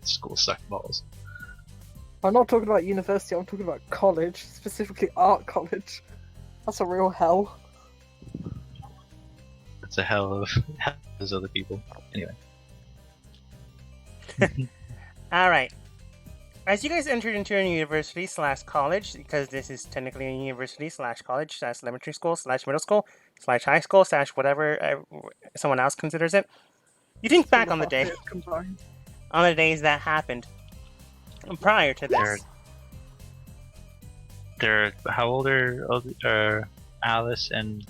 School suck balls. I'm not talking about university, I'm talking about college, specifically art college. That's a real hell. It's a hell of those other people. Anyway. Alright. As you guys entered into a university / college, because this is technically a university / college / elementary school / middle school / high school / whatever someone else considers it, you think back on the day, on the days that happened prior to this. They're how old are Alice and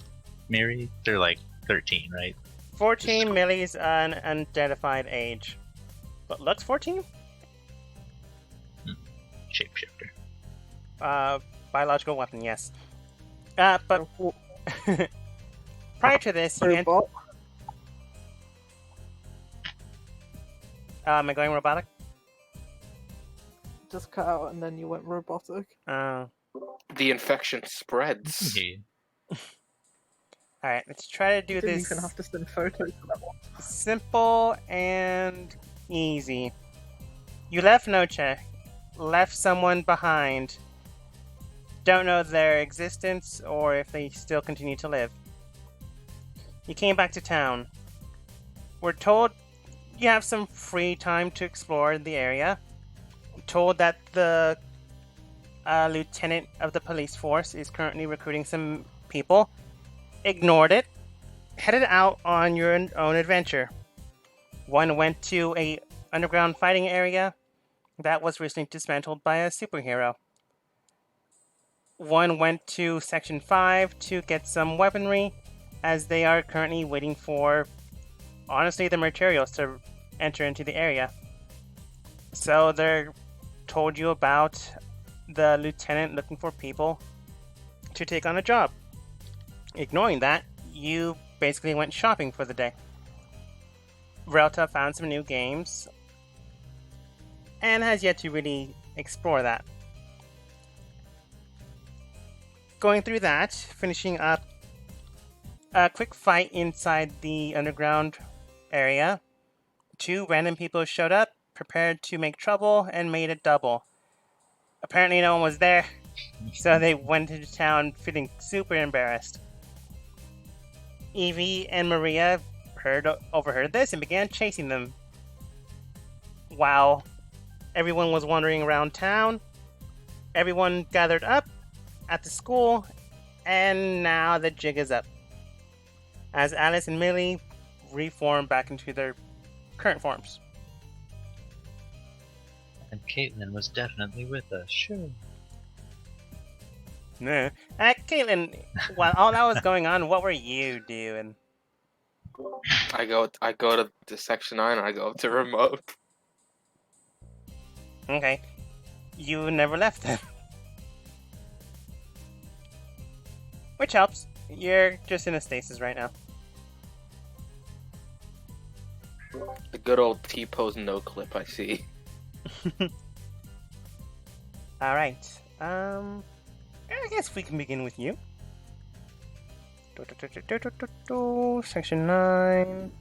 Mary? They're like 13, right? 14, Millie's an unidentified age. But looks 14? Shapeshifter. Biological weapon, yes. But prior to this, you am I going robotic? Just cut out and then you went robotic. The infection spreads. Alright, let's try to do Didn't this even have to send photos for that one. simple and easy. You left Noche, left someone behind. Don't know their existence or if they still continue to live. You came back to town. We're told you have some free time to explore the area. Told that the lieutenant of the police force is currently recruiting some people. Ignored it. Headed out on your own adventure. One went to a underground fighting area that was recently dismantled by a superhero. One went to Section 5 to get some weaponry, as they are currently waiting for, honestly, the materials to enter into the area. So they're told you about the lieutenant looking for people to take on a job. Ignoring that, you basically went shopping for the day. Relta found some new games and has yet to really explore that. Going through that, finishing up a quick fight inside the underground area. 2 random people showed up, prepared to make trouble, and made a double. Apparently no one was there, so they went into town feeling super embarrassed. Evie and Maria overheard this and began chasing them. While everyone was wandering around town, everyone gathered up at the school, and now the jig is up. As Alice and Millie reform back into their current forms. And Caitlin was definitely with us, sure. No. Caitlin, while all that was going on, what were you doing? I go to Section 9 and I go up to remote. Okay. You never left then. Which helps. You're just in a stasis right now. The good old T-pose no clip, I see. Alright. I guess we can begin with you. Section 9.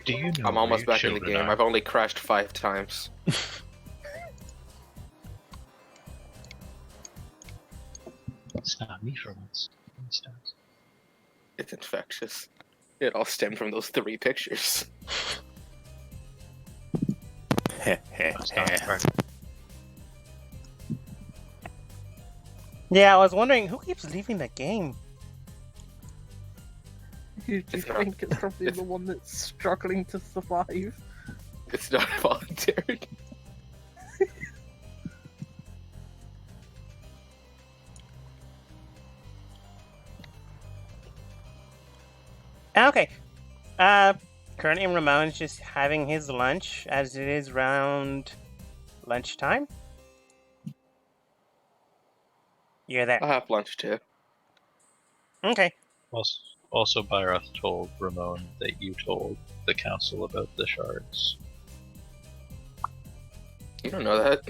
Do you know I'm almost back in the game. I've only crashed 5 times. It's not me for once. It's infectious. It all stemmed from those 3 pictures. Yeah, I was wondering who keeps leaving the game. You think it's probably the one that's struggling to survive? It's not voluntary. Okay. Currently Ramon's just having his lunch, as it is around lunchtime. You're there. I'll have lunch too. Okay. Also, Byroth told Ramon that you told the council about the shards. You don't know that.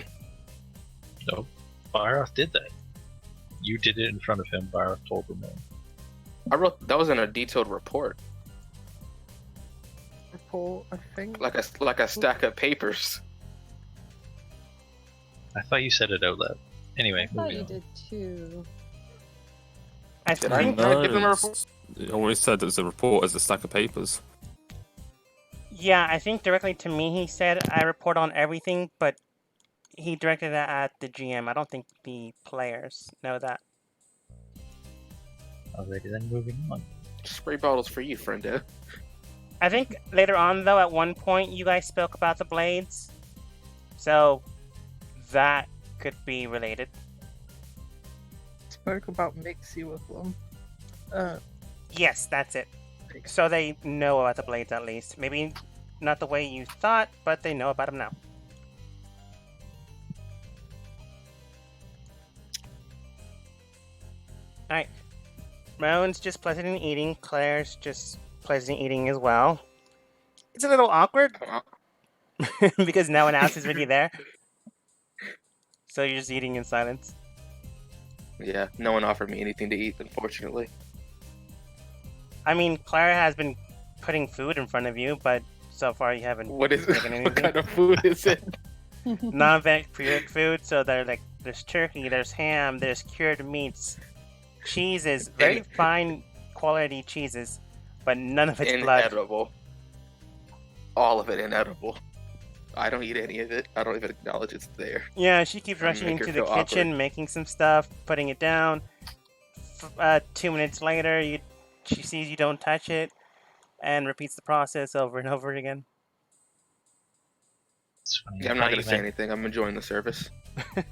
No, Byroth did that. You did it in front of him. Byroth told Ramon. I wrote that was in a detailed report. report, I think. Like a stack of papers. I thought you said it out loud. Anyway, I thought moving you on. did too. I Did I? think, Did I give them a report? It always said it was a report as a stack of papers. yeah, I think directly to me he said I report on everything, but he directed that at the GM. I don't think the players know that. Alrighty then, moving on. Spray bottles for you, friendo. I think later on, though, at one point you guys spoke about the blades, so that could be related. Spoke about Mixie with them. Yes, that's it. So they know about the blades at least. Maybe not the way you thought, but they know about them now. Alright. Rowan's just pleasant in eating. Claire's just pleasant in eating as well. It's a little awkward because no one else is really there. So you're just eating in silence. Yeah, no one offered me anything to eat, unfortunately. I mean, Claire has been putting food in front of you, but so far you haven't What is taken anything. what kind of food is it? Non-vet cured food, so there's turkey, there's ham, there's cured meats, cheeses, very fine quality cheeses, but none of it's blood. Inedible. All of it inedible. I don't eat any of it. I don't even acknowledge it's there. Yeah, she keeps Trying to rushing make her into the feel kitchen, awkward. making some stuff, putting it down. 2 minutes later, she sees you don't touch it, and repeats the process over and over again. It's funny. Yeah, I'm not gonna say anything. I'm enjoying the service.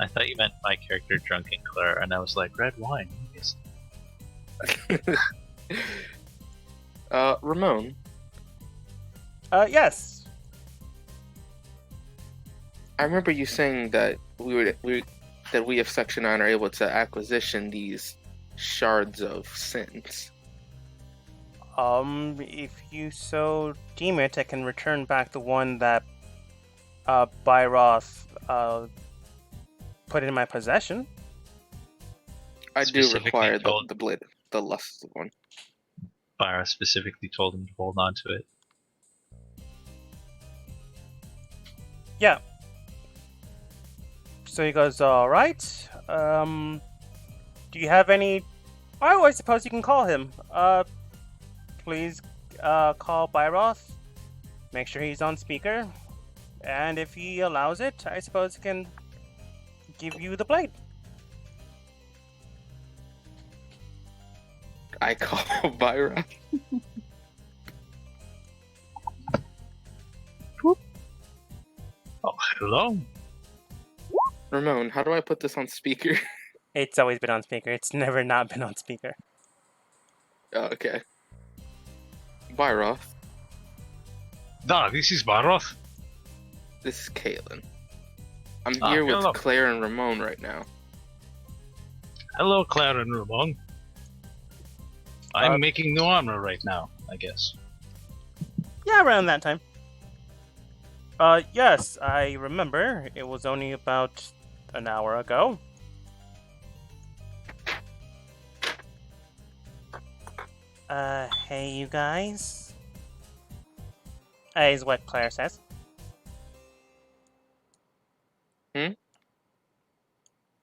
I thought you meant my character Drunken Claire, and I was like, red wine. Yes. Ramon, Yes. I remember you saying that we of Section 9 are able to acquisition these shards of sins. If you so deem it, I can return back the one that Byroth put in my possession. I do Specifically require told- the blade, the lust one. Byra specifically told him to hold on to it. Yeah. So he goes, all right. Do you have any? Oh, I suppose you can call him. Please, call Byroth. Make sure he's on speaker, and if he allows it, I suppose he can give you the blade. I call Byra. Oh, hello. Ramon, how do I put this on speaker? It's always been on speaker. It's never not been on speaker. Oh, okay. Byroth, This is Baroth. this is Caitlin. I'm Ah, here with hello. Claire and Ramon right now. Hello, Claire and Ramon. I'm making new armor right now, I guess. Yeah, around that time. Yes, I remember. It was only about an hour ago. Hey, you guys. Is what Claire says. Hmm?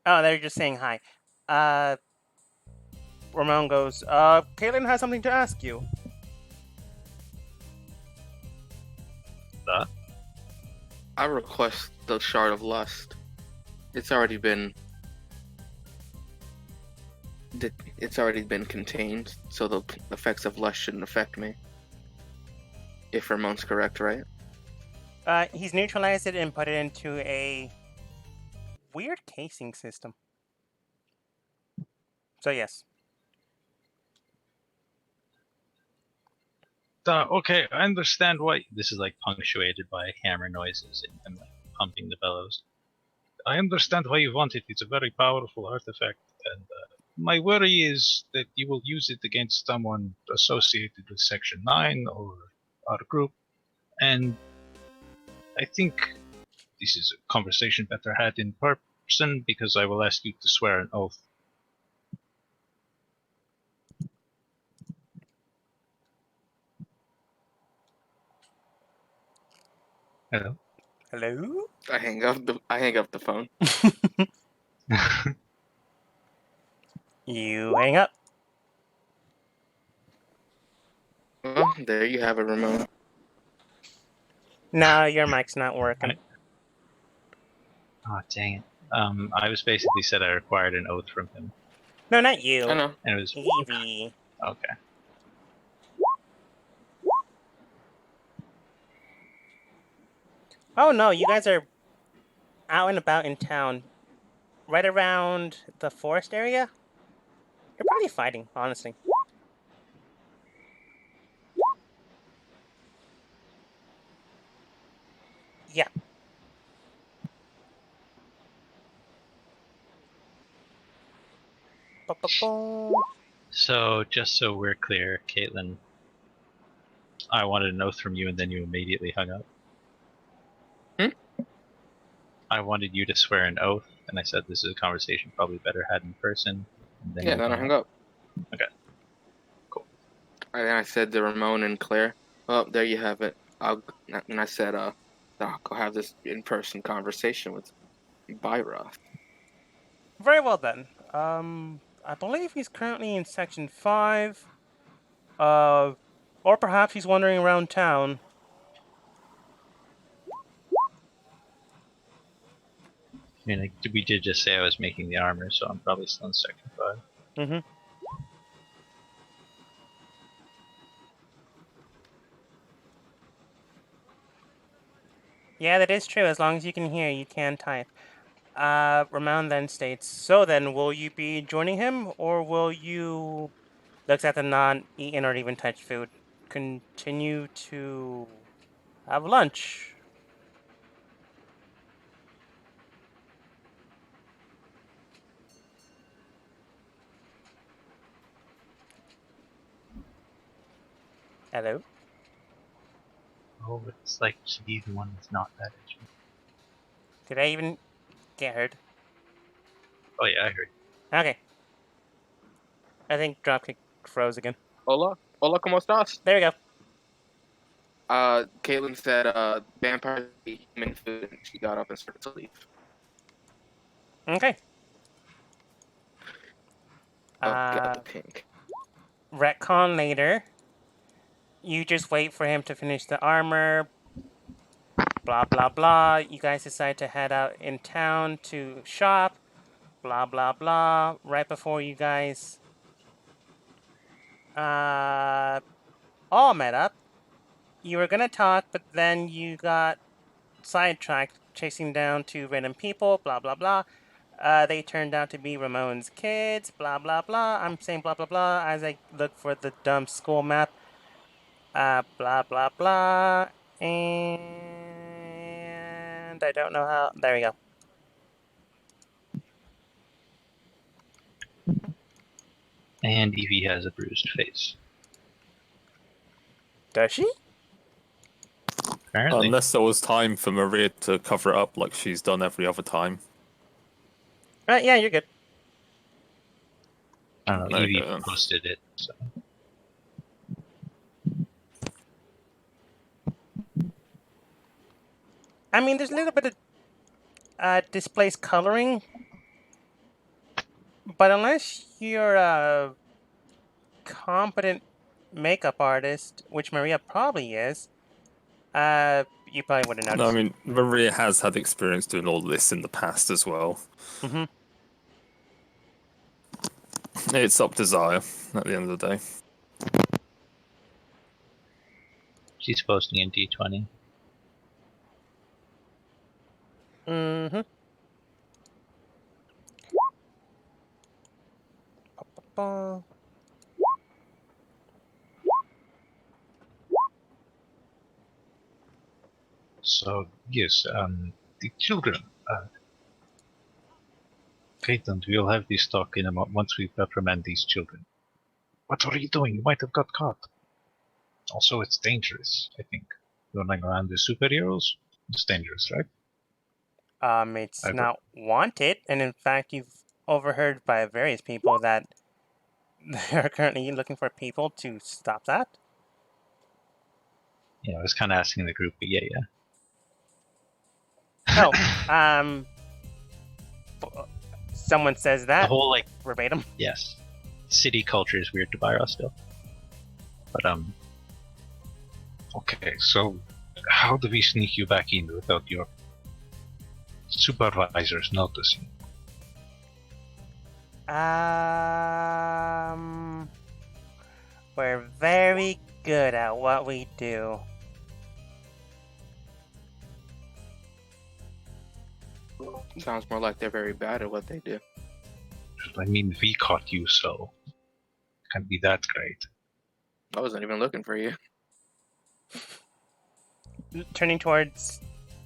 Oh, they're just saying hi. Ramon goes, Caitlin has something to ask you. I request the shard of lust. It's already been contained, so the effects of lust shouldn't affect me. If Ramon's correct, right? He's neutralized it and put it into a weird casing system. So yes. Okay, I understand why. This is like punctuated by hammer noises and like pumping the bellows. I understand why you want it. It's a very powerful artifact, and my worry is that you will use it against someone associated with Section 9 or our group, and I think this is a conversation better had in person because I will ask you to swear an oath. Hello. Hello? I hang up the phone. You hang up. Well, there you have it, Ramon. No, your mic's not working. Oh, dang it. I was basically said I required an oath from him. No, not I you. know. And it was Evie. okay. Oh no, you guys are out and about in town. Right around the forest area? You're probably fighting, honestly. Yeah. Ba-ba-boom. So just so we're clear, Caitlin, I wanted an oath from you, and then you immediately hung up. I wanted you to swear an oath, and I said this is a conversation probably better had in person. And then Yeah, you then I hung hung up. Okay. Cool. And then I said to Ramon and Claire, "Oh, there you have it." And I said, "I'll go have this in-person conversation with Byroth." Very well then. I believe he's currently in section 5. Or perhaps he's wandering around town. I mean, like, we did just say I was making the armor, so I'm probably still in section 5. Mm-hmm. Yeah, that is true. As long as you can hear, you can type. Ramon then states, so then, will you be joining him, or will you, looks at the non-eaten or even touched food, continue to have lunch? Hello? Oh, it's like to be the one that's not that edgy. Did I even get heard? Oh yeah, I heard. Okay. I think Dropkick froze again. Hola, ¿cómo estás? There we go. Caitlin said, vampires eat human food, and she got up and started to leave. Okay. Oh, got the pink. Retcon later. You just wait for him to finish the armor. Blah, blah, blah. You guys decide to head out in town to shop. Blah, blah, blah. Right before you guys all met up. You were gonna talk, but then you got sidetracked chasing down two random people. Blah, blah, blah. They turned out to be Ramon's kids. Blah, blah, blah. I'm saying blah, blah, blah as I look for the dumb school map. Blah, blah, blah. And I don't know how. There we go. And Evie has a bruised face. Does she? Apparently. Unless there was time for Maria to cover it up like she's done every other time. Right, yeah, you're good. I don't know. There you Evie go then. posted it, so. I mean, there's a little bit of displaced coloring, but unless you're a competent makeup artist, which Maria probably is, you probably wouldn't No, I notice. mean, Maria has had experience doing all this in the past as well. Mm-hmm. It's up to Zaya at the end of the day. She's posting in D20. Mm-hmm. Ba-ba-ba. So, yes, the children. Caitlin, we'll have this talk in a once we reprimand these children. What are you doing? You might have got caught. Also, it's dangerous, I think. Running around with superheroes? It's dangerous, right? It's I've- not wanted, and in fact, you've overheard by various people that they're currently looking for people to stop that. I was kind of asking the group, but yeah. No. Someone says The that whole, like, verbatim. yes, city culture is weird to Byra still. But, okay, so how do we sneak you back in without your supervisors noticing? We're very good at what we do. Sounds more like they're very bad at what they do. I mean, we caught you, so can't be that great. I wasn't even looking for you. Turning towards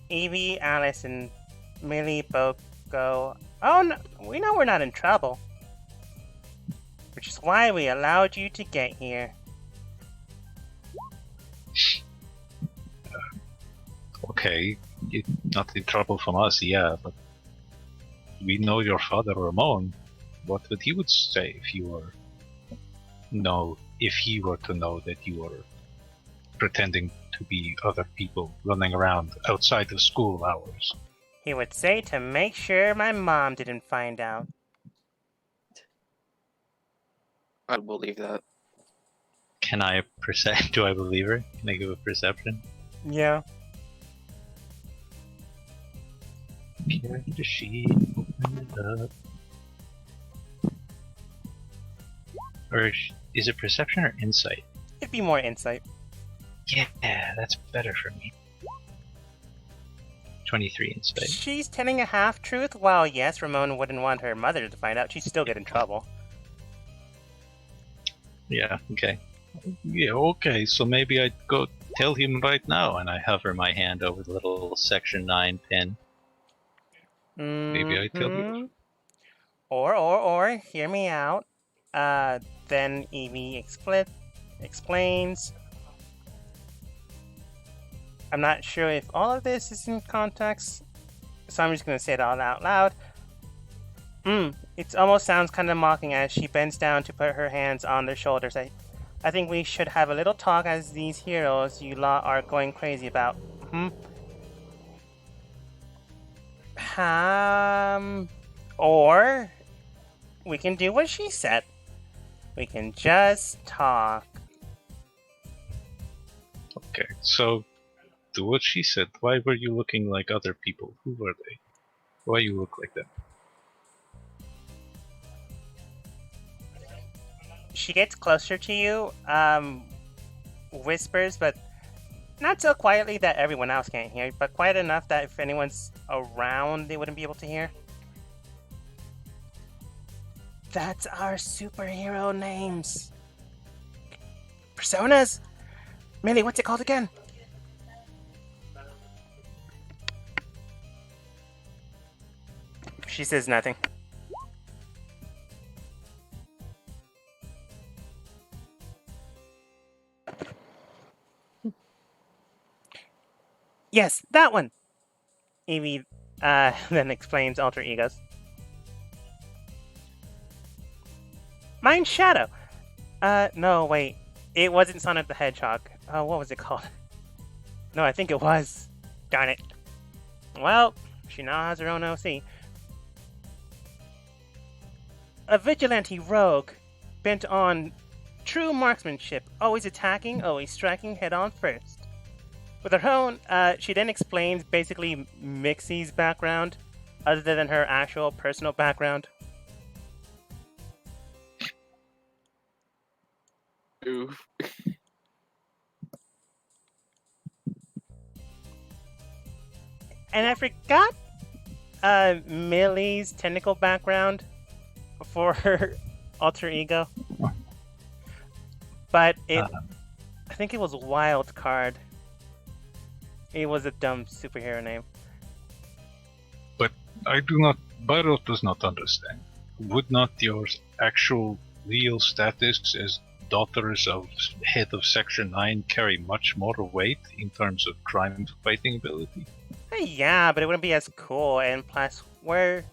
Evie, Alice, and Millie both go, oh, no, we know we're not in trouble. Which is why we allowed you to get here. Okay, you're not in trouble from us, yeah, but we know your father, Ramon. What would he would say if you were... No, if he were to know that you were pretending to be other people running around outside of school hours? He would say to make sure my mom didn't find out. I believe that. Can I do I believe her? Can I give a perception? Yeah. Character sheet, open it up. Or is it perception or insight? It'd be more insight. Yeah, that's better for me. 23 insight. She's telling a half-truth. While yes, Ramon wouldn't want her mother to find out, she'd still get in trouble. Yeah, okay. Yeah, okay, so maybe I'd go tell him right now, and I hover my hand over the little section 9 pin. Maybe I tell you. Or, hear me out. Then Evie explains. I'm not sure if all of this is in context, so I'm just going to say it all out loud. It almost sounds kind of mocking as she bends down to put her hands on their shoulders. I think we should have a little talk as these heroes you lot are going crazy about. Or we can do what she said. We can just talk. Okay, so do what she said. Why were you looking like other people? Who were they? Why you look like them? She gets closer to you, whispers, but not so quietly that everyone else can't hear, but quiet enough that if anyone's around, they wouldn't be able to hear. That's our superhero names. Personas? Millie, what's it called again? She says nothing. Yes, that one! Evie then explains alter egos. Mine's Shadow! No, wait. It wasn't Sonic the Hedgehog. What was it called? No, I think it was. Darn it. Well, she now has her own OC. A vigilante rogue, bent on true marksmanship, always attacking, always striking head on first. With her own, she then explains basically Mixie's background, other than her actual personal background. Oof. And I forgot Millie's technical background for her alter ego. But I think it was Wild Card. It was a dumb superhero name. But I do not... Byro does not understand. Would not your actual real status as daughters of head of Section 9 carry much more weight in terms of crime fighting ability? Yeah, but it wouldn't be as cool, and plus, we're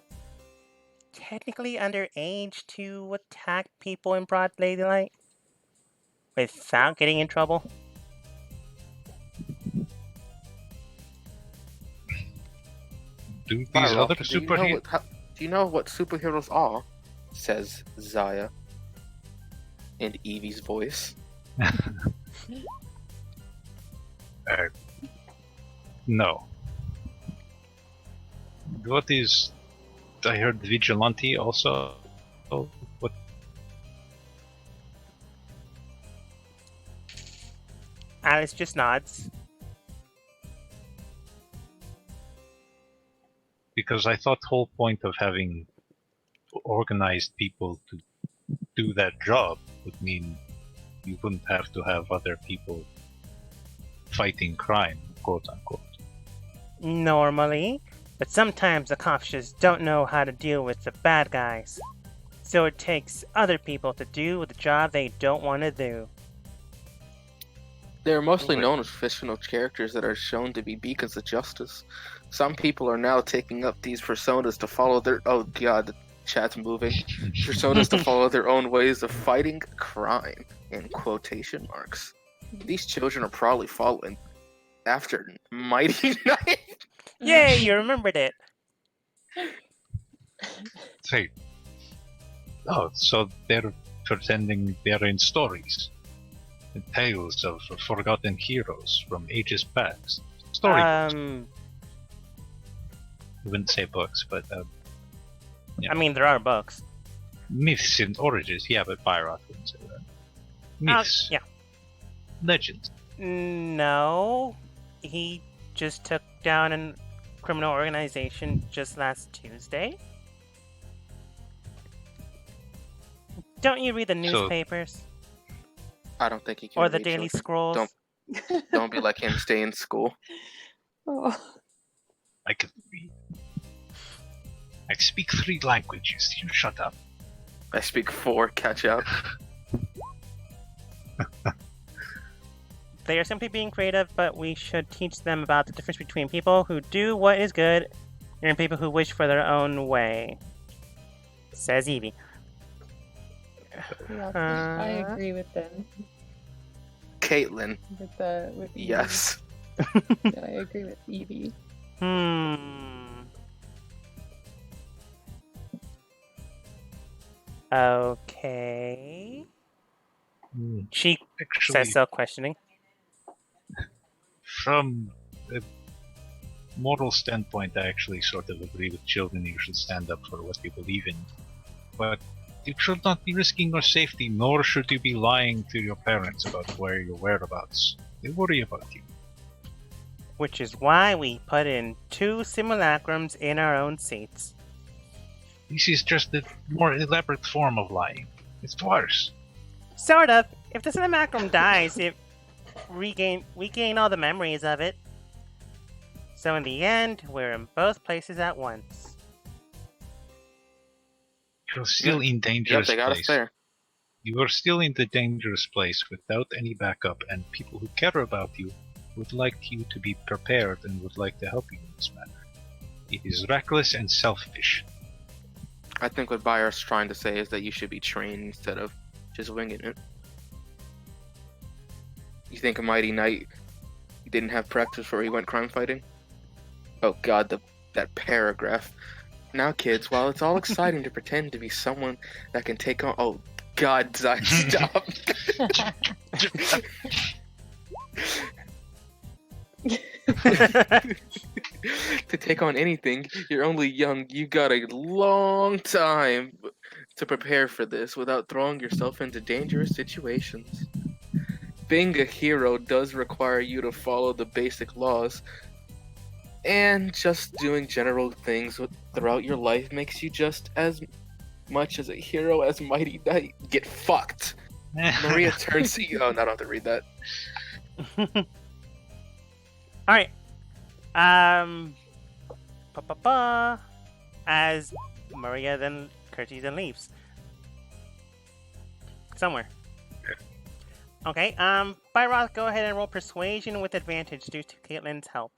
technically underage to attack people in broad daylight without getting in trouble. Do these Byra, other do you know superheroes? do you know what superheroes are? Says Zaya. In Evie's voice. No. What is? I heard vigilante also. Oh, what? Alice just nods. Because I thought the whole point of having organized people to do that job would mean you wouldn't have to have other people fighting crime, quote unquote. Normally, but sometimes the cops just don't know how to deal with the bad guys. So it takes other people to do the job they don't want to do. They're mostly Right. known as fictional characters that are shown to be beacons of justice. Some people are now taking up these personas to follow their oh god, the chat's moving. Personas to follow their own ways of fighting crime in quotation marks. These children are probably following after Mighty Knight. Yay, you remembered it! Say, oh, so they're pretending they're in stories, and tales of forgotten heroes from ages past. Storybooks. I wouldn't say books, but I mean, there are books. myths and origins. Yeah, but Byrock wouldn't say that. Myths, Yeah. legends. No, he just took down a criminal organization just last Tuesday. Don't you read the newspapers I don't think he can or the read Daily children. Scrolls? Don't be like him, stay in school. Oh. I could. I speak 3 languages. You shut up. I speak 4, catch up. They are simply being creative, but we should teach them about the difference between people who do what is good and people who wish for their own way. Says Evie. Yeah, I agree with them. Caitlin, With Evie. yes. Yeah, I agree with Evie. Okay. She Actually, says so, questioning. from a moral standpoint, I actually sort of agree with children. You should stand up for what you believe in. But you should not be risking your safety, nor should you be lying to your parents about where your whereabouts. They worry about you. Which is why we put in 2 simulacrums in our own seats. This is just a more elaborate form of lying. It's worse. Sort of. If the simulacrum dies, we gain all the memories of it. So in the end, we're in both places at once. You're still in Yep, dangerous they got us place. there. You are still in the dangerous place without any backup, and people who care about you would like you to be prepared and would like to help you in this matter. It is reckless and selfish. I think what Bayer's trying to say is that you should be trained instead of just winging it. You think a Mighty Knight didn't have practice before he went crime fighting? Oh god, that paragraph. Now kids, while it's all exciting to pretend to be someone that can take on— oh god, Zai, stop! To take on anything, you're only young. You got a long time to prepare for this without throwing yourself into dangerous situations. Being a hero does require you to follow the basic laws, and just doing general things throughout your life makes you just as much as a hero as Mighty Knight. Get fucked! Maria turns to you. Oh, no, I don't have to read that. Alright. As Maria then curtsies and leaves. Somewhere. Okay, Byroth, go ahead and roll persuasion with advantage due to Caitlin's help.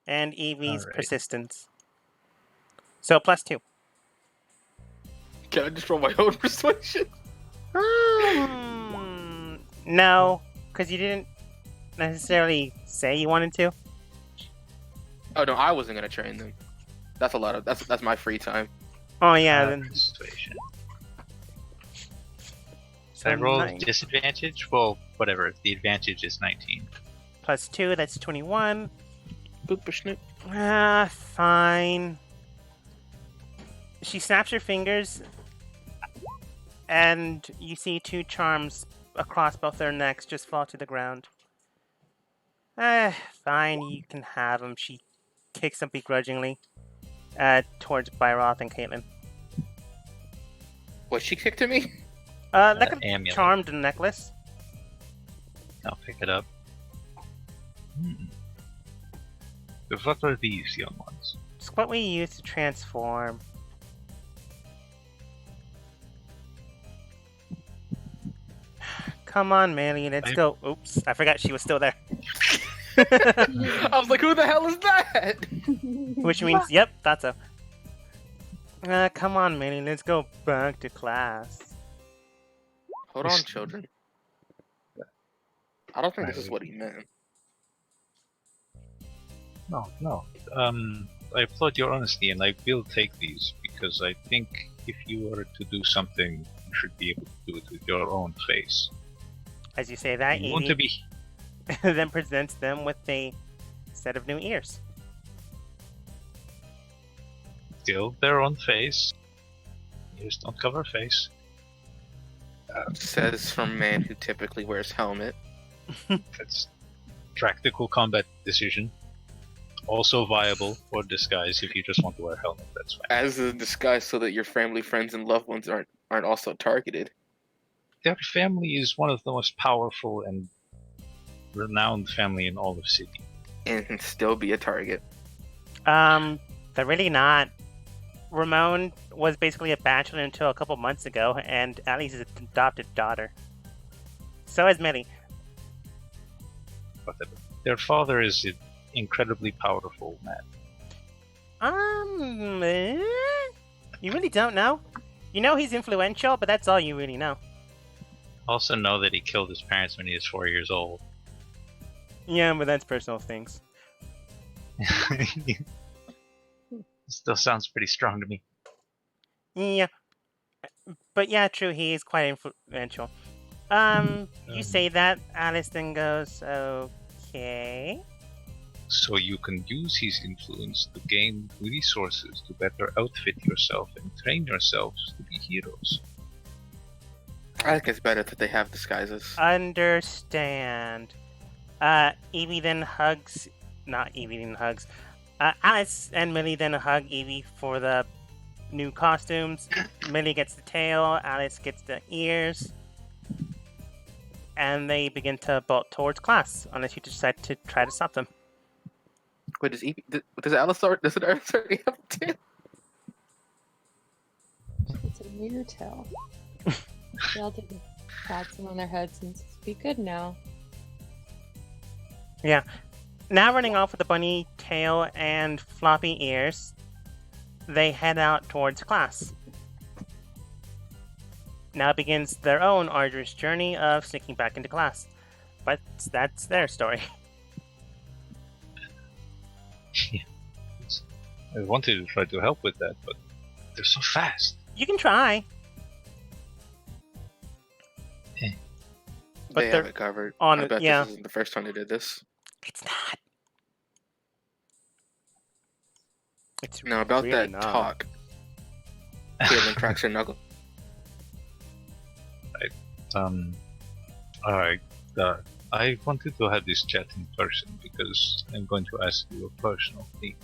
And Evie's Alright. persistence. So +2. Can I just roll my own persuasion? No, because you didn't necessarily say you wanted to. Oh no, I wasn't gonna train them. That's a lot of that's my free time. Oh yeah, then Persuasion. so I roll nine disadvantage? Well, whatever. The advantage is 19. plus 2, that's 21. Boop-a-snip. Fine. She snaps her fingers, and you see 2 charms across both their necks just fall to the ground. Fine, you can have them. She kicks them begrudgingly towards Byroth and Caitlin. What, she kicked at me? Like a Amulet. charmed necklace. I'll pick it up. What are these young ones? It's what we use to transform. Come on, Manny, let's go. Oops, I forgot she was still there. I was like, who the hell is that? Which means, yep, that's a. Come on, Manny, let's go back to class. Hold on, children. I don't think this is what he meant. No. I applaud your honesty, and I will take these because I think if you were to do something, you should be able to do it with your own face. As you say that, You want to Evie be then presents them with a set of new ears. still their own face. Ears don't cover face. Says from man who typically wears helmet. That's practical combat decision. Also viable for disguise if you just want to wear a helmet. That's fine. As a disguise so that your family, friends, and loved ones aren't also targeted. Their family is one of the most powerful and renowned family in all of City. And can still be a target. They're really not. Ramon was basically a bachelor until a couple months ago, and Allie's an adopted daughter. So is Millie. Whatever. Their father is an incredibly powerful man. You really don't know? You know he's influential, but that's all you really know. Also know that he killed his parents when he was 4 years old. Yeah, but that's personal things. Still sounds pretty strong to me. Yeah. But yeah, true, he is quite influential. You say that, Alice then goes, okay. So you can use his influence to gain resources to better outfit yourself and train yourselves to be heroes. I think it's better that they have disguises. Understand. Evie then hugs... Not Evie then hugs. Alice and Millie then hug Evie for the new costumes. Millie gets the tail, Alice gets the ears. And they begin to bolt towards class, unless you decide to try to stop them. Wait, does Alice already have a tail? It's a weird tail. They all take pats them on their heads and says, "Be good now." Yeah. Now running off with a bunny tail and floppy ears, they head out towards class. Now begins their own arduous journey of sneaking back into class. But that's their story. I wanted to try to help with that, but they're so fast. You can try. But They they're have it covered. on I it, bet yeah. this isn't the first time they did this. It's not. It's Now about really that not. talk. Caitlin cracks her knuckle. Alright. I wanted to have this chat in person because I'm going to ask you a personal thing.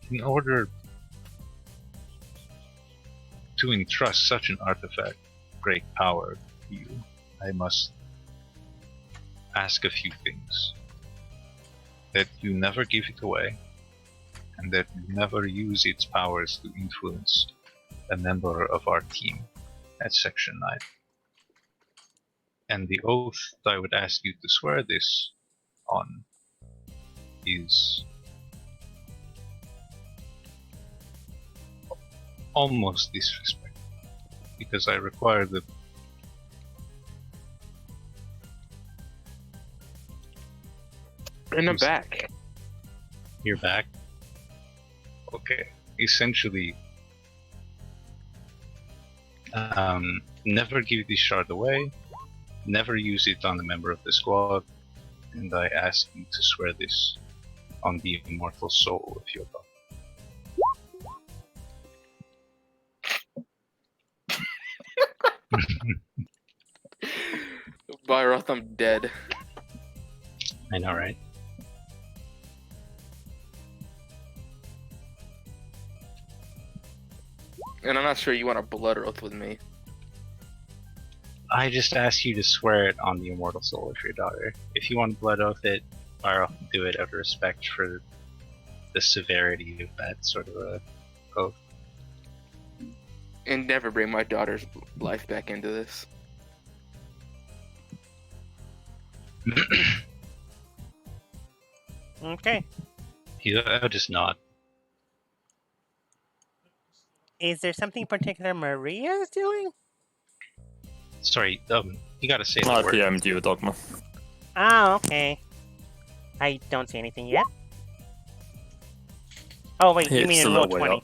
In order to entrust such an artifact, great power to you, I must ask a few things. That you never give it away, and that you never use its powers to influence a member of our team at Section 9. And the oath that I would ask you to swear this on is almost disrespect, because I require the In the back. You're back. Okay. Essentially, never give the shard away, never use it on a member of the squad, and I ask you to swear this on the immortal soul of your daughter. Byroth, I'm dead. I know, right? And I'm not sure you want a blood oath with me. I just ask you to swear it on the immortal soul of your daughter. If you want to blood oath it, Byroth can do it out of respect for the severity of that sort of a oath. And never bring my daughter's life back into this. Okay. I'll just nod. Is there something particular Maria is doing? Sorry, you gotta say the I word. PM'd you, Dogma. Oh, okay. I don't see anything yet. Oh wait, you It's mean a in little roll way 20? up.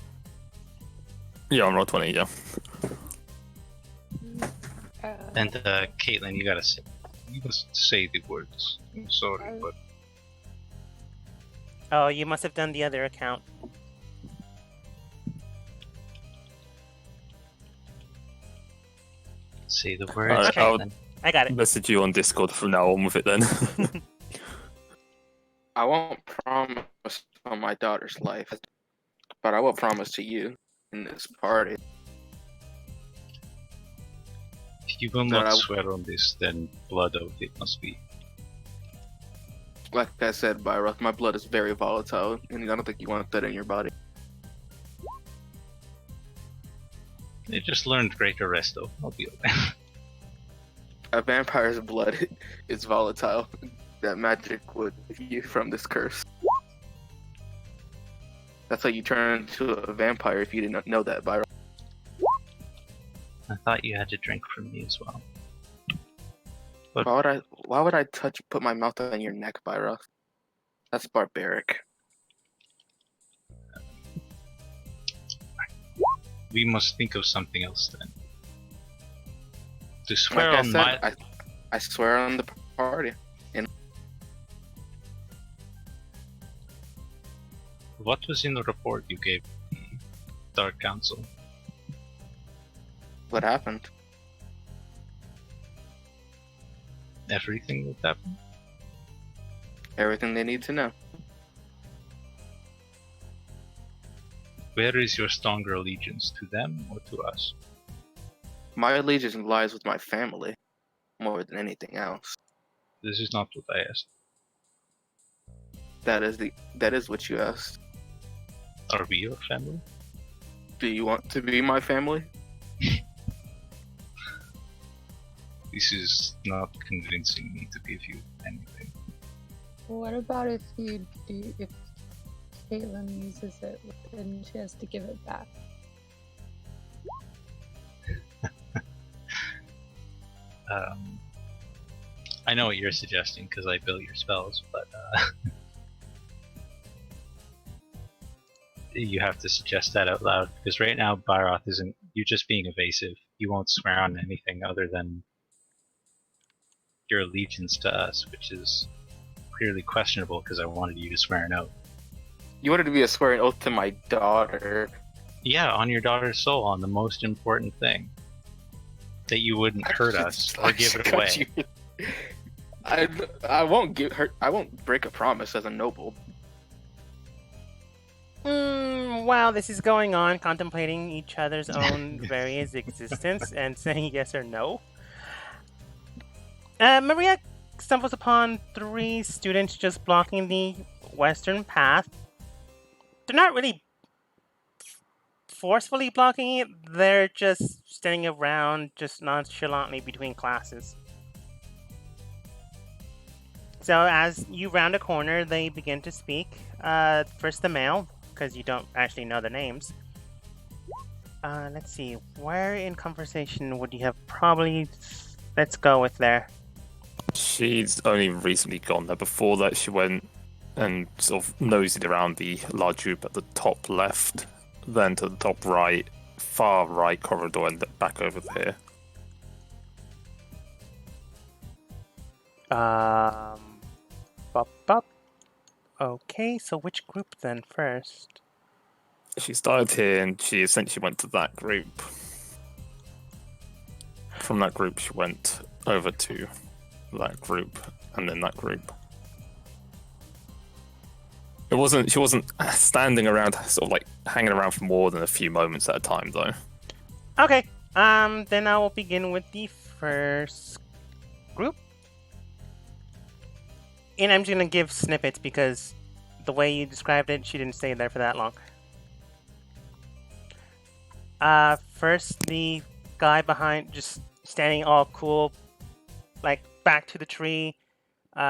Yeah, I'm roll 20, yeah. And Caitlin, you must say the words. I'm sorry, but Oh, you must have done the other account. say the words, Alright, I'll- Caitlin. I got it. Message you on Discord from now on with it then. I won't promise on my daughter's life, but I will promise to you in this party. If you will No, not I- swear on this, then blood oath it must be. Like I said, Byroth, my blood is very volatile, and I don't think you want that in your body. They just learned Greater Resto. I'll be okay. A vampire's blood is volatile. That magic would save you from this curse. That's how you turn into a vampire if you didn't know that, Byroth. I thought you had to drink from me as well. Why would I put my mouth on your neck, Byroth? That's barbaric. We must think of something else then. To swear Like I on my... said, I swear on the party. What was in the report you gave the Dark Council? What happened? Everything that happened? Everything they need to know. Where is your stronger allegiance? To them or to us? My allegiance lies with my family, more than anything else. This is not what I asked. That is what you asked. Are we your family? Do you want to be my family? This is not convincing me to give you anything. What about if if Caitlin uses it and she has to give it back? I know what you're suggesting because I built your spells, but you have to suggest that out loud because right now Byroth isn't. You're just being evasive. You won't swear on anything other than your allegiance to us, which is clearly questionable because I wanted you to swear an oath. You wanted to be a swearing oath to my daughter. Yeah, on your daughter's soul, on the most important thing. That you wouldn't hurt us or give it away. I won't give her. I won't break a promise as a noble. While this is going on, contemplating each other's own various existence and saying yes or no, Maria stumbles upon 3 students just blocking the western path. They're not really forcefully blocking it, they're just standing around just nonchalantly between classes. So as you round a corner, they begin to speak. First the male, because you don't actually know their names. Let's see, where in conversation would you have probably... Let's go with there. She's only recently gone there. Before that, she went and sort of nosed around the large group at the top left, then to the top right, far right corridor, and back over here. Bop, bop. Okay, so which group then first? She started here, and she essentially went to that group. From that group, she went over to that group, and then that group. She wasn't standing around, sort of like hanging around for more than a few moments at a time, though. Okay, then I will begin with the first group. And I'm just gonna give snippets because the way you described it, she didn't stay there for that long. First, the guy behind, just standing all cool, like back to the tree,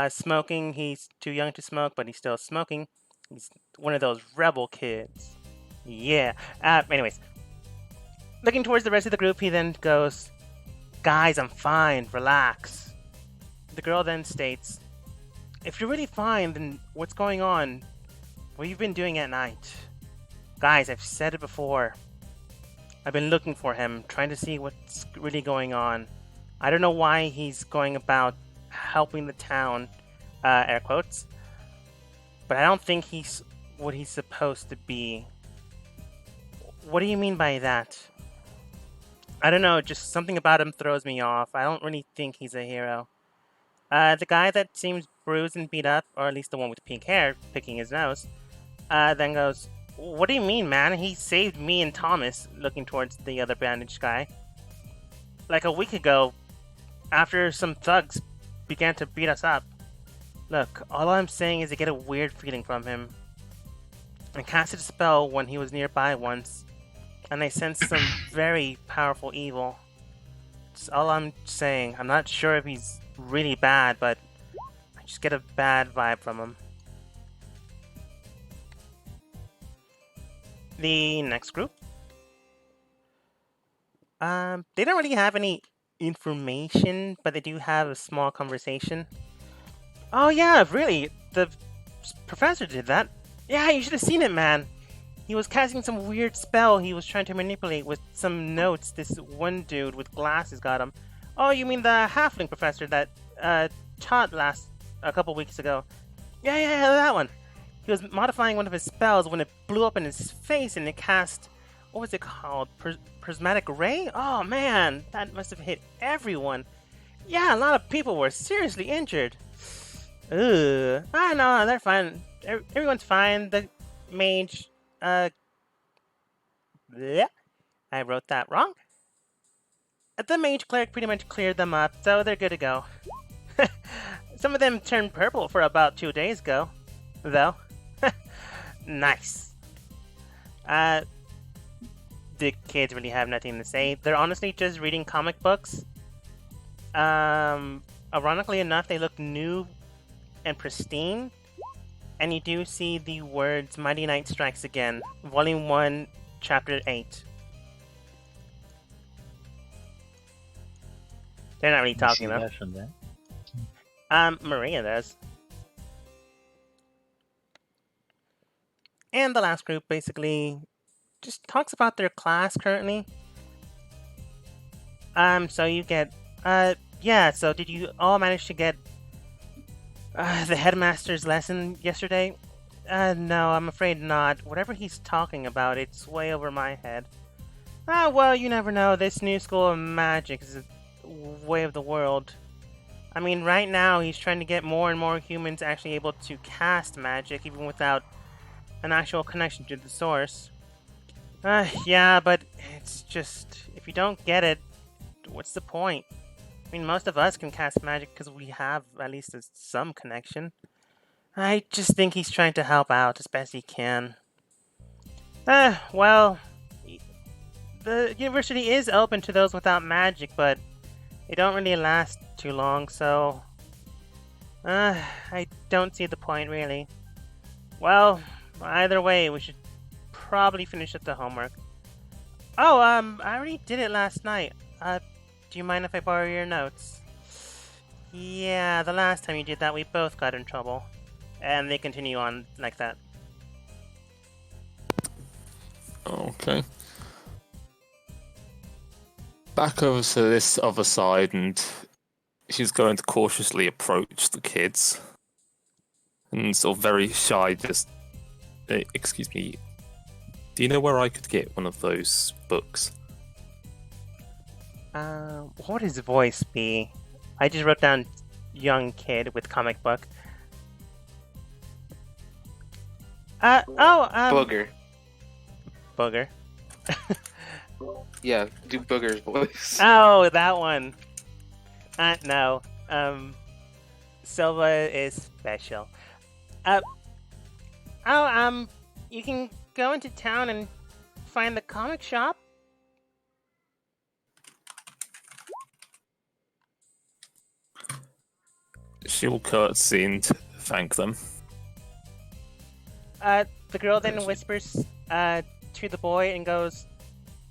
smoking. He's too young to smoke, but he's still smoking. He's one of those rebel kids. Yeah. Anyways, looking towards the rest of the group, he then goes, "Guys, I'm fine. Relax." The girl then states, "If you're really fine, then what's going on? What have you been doing at night?" "Guys, I've said it before. I've been looking for him, trying to see what's really going on. I don't know why he's going about helping the town, air quotes, but I don't think he's what he's supposed to be." "What do you mean by that?" "I don't know, just something about him throws me off. I don't really think he's a hero." The guy that seems bruised and beat up, or at least the one with pink hair, picking his nose, then goes, "What do you mean, man? He saved me and Thomas," looking towards the other bandaged guy. "Like a week ago, after some thugs began to beat us up. Look, all I'm saying is I get a weird feeling from him. I casted a spell when he was nearby once, and I sensed some very powerful evil. That's all I'm saying. I'm not sure if he's really bad, but I just get a bad vibe from him." The next group. They don't really have any information, but they do have a small conversation. "Oh yeah, really? The professor did that? Yeah, you should have seen it, man. He was casting some weird spell he was trying to manipulate with some notes this one dude with glasses got him. Oh, you mean the halfling professor that taught a couple weeks ago? Yeah, that one. He was modifying one of his spells when it blew up in his face and it cast, what was it called? Prismatic ray? Oh man, that must have hit everyone. Yeah, a lot of people were seriously injured." Ugh. Ah, no, they're fine. Everyone's fine. The mage, bleh. I wrote that wrong. The mage cleric pretty much cleared them up, so they're good to go. Some of them turned purple for about 2 days ago, though. Nice. The kids really have nothing to say. They're honestly just reading comic books. Ironically enough, they look new and pristine. And you do see the words "Mighty Knight Strikes Again," Volume 1, Chapter 8. They're not really talking though. From there. Maria does. And the last group basically just talks about their class currently. So you get, yeah, so did you all manage to get the headmaster's lesson yesterday? No, I'm afraid not. Whatever he's talking about, it's way over my head. Well, you never know. This new school of magic is the way of the world. I mean, right now he's trying to get more and more humans actually able to cast magic, even without an actual connection to the source. Yeah, but it's just, if you don't get it, what's the point? I mean, most of us can cast magic because we have at least some connection. I just think he's trying to help out as best he can. Well, the university is open to those without magic, but they don't really last too long, so I don't see the point, really. Well, either way, we should probably finish up the homework. Oh, I already did it last night. Do you mind if I borrow your notes? Yeah, the last time you did that, we both got in trouble. and they continue on like that. Okay. Back over to this other side, and she's going to cautiously approach the kids. And sort of very shy, just... excuse me. Do you know where I could get one of those books? What would his voice be? I just wrote down young kid with comic book. Booger. Booger. Yeah, do Booger's voice. Oh, that one. No. Silva is special. You can go into town and find the comic shop. She will curtsy and thank them. The girl then whispers to the boy and goes,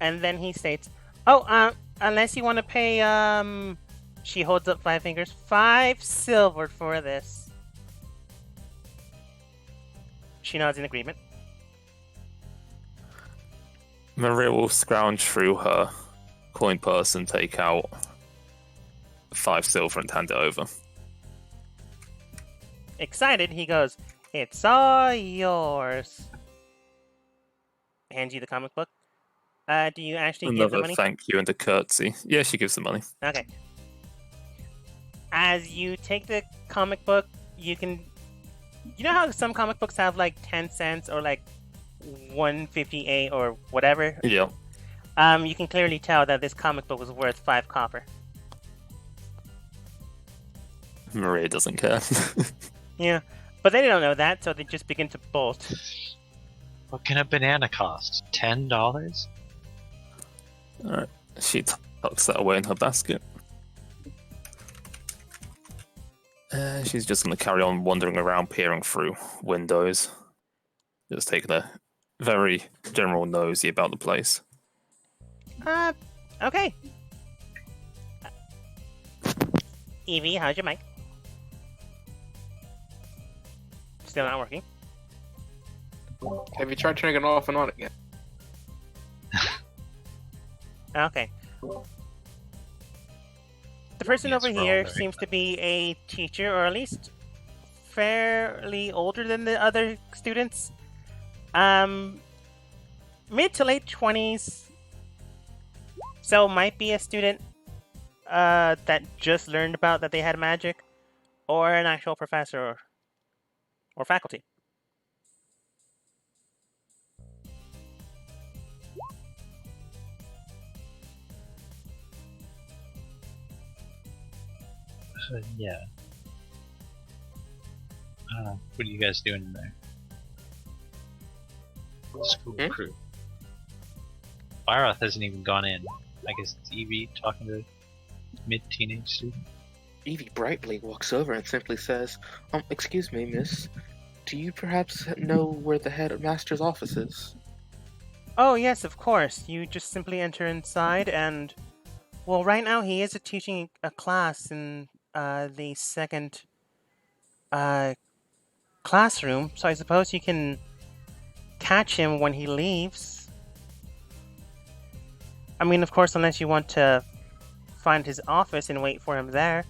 and then he states, "Oh, unless you want to pay, she holds up 5 fingers, 5 silver for this." She nods in agreement. Maria will scrounge through her coin purse and take out 5 silver and hand it over. Excited, he goes, "It's all yours." Hands you the comic book. Do you actually give the Another money? thank you and a curtsy. Yeah, she gives the money. Okay. As you take the comic book, you can... You know how some comic books have like 10 cents or like 158 or whatever? Yeah. You can clearly tell that this comic book was worth 5 copper. Maria doesn't care. Yeah, but they don't know that, so they just begin to bolt. What can a banana cost? $10? Alright. She tucks that away in her basket. She's just going to carry on wandering around, peering through windows. Just taking a very general nosy about the place. Okay. Evie, how's your mic? Still not working. Have you tried turning it off and on again? Okay. The person Yes, over we're all here very seems to be a teacher, or at least fairly older than the other students. Mid to late 20s. So might be a student that just learned about that they had magic, or an actual professor or faculty. Yeah. What are you guys doing in there? School Hmm? crew. Byroth hasn't even gone in. I guess it's Evie talking to mid-teenage student. Evie Brightblade walks over and simply says, excuse me, miss. Do you perhaps know where the headmaster's office is? Oh, yes, of course. You just simply enter inside and... Well, right now he is teaching a class in the second classroom, so I suppose you can catch him when he leaves. I mean, of course, unless you want to find his office and wait for him there.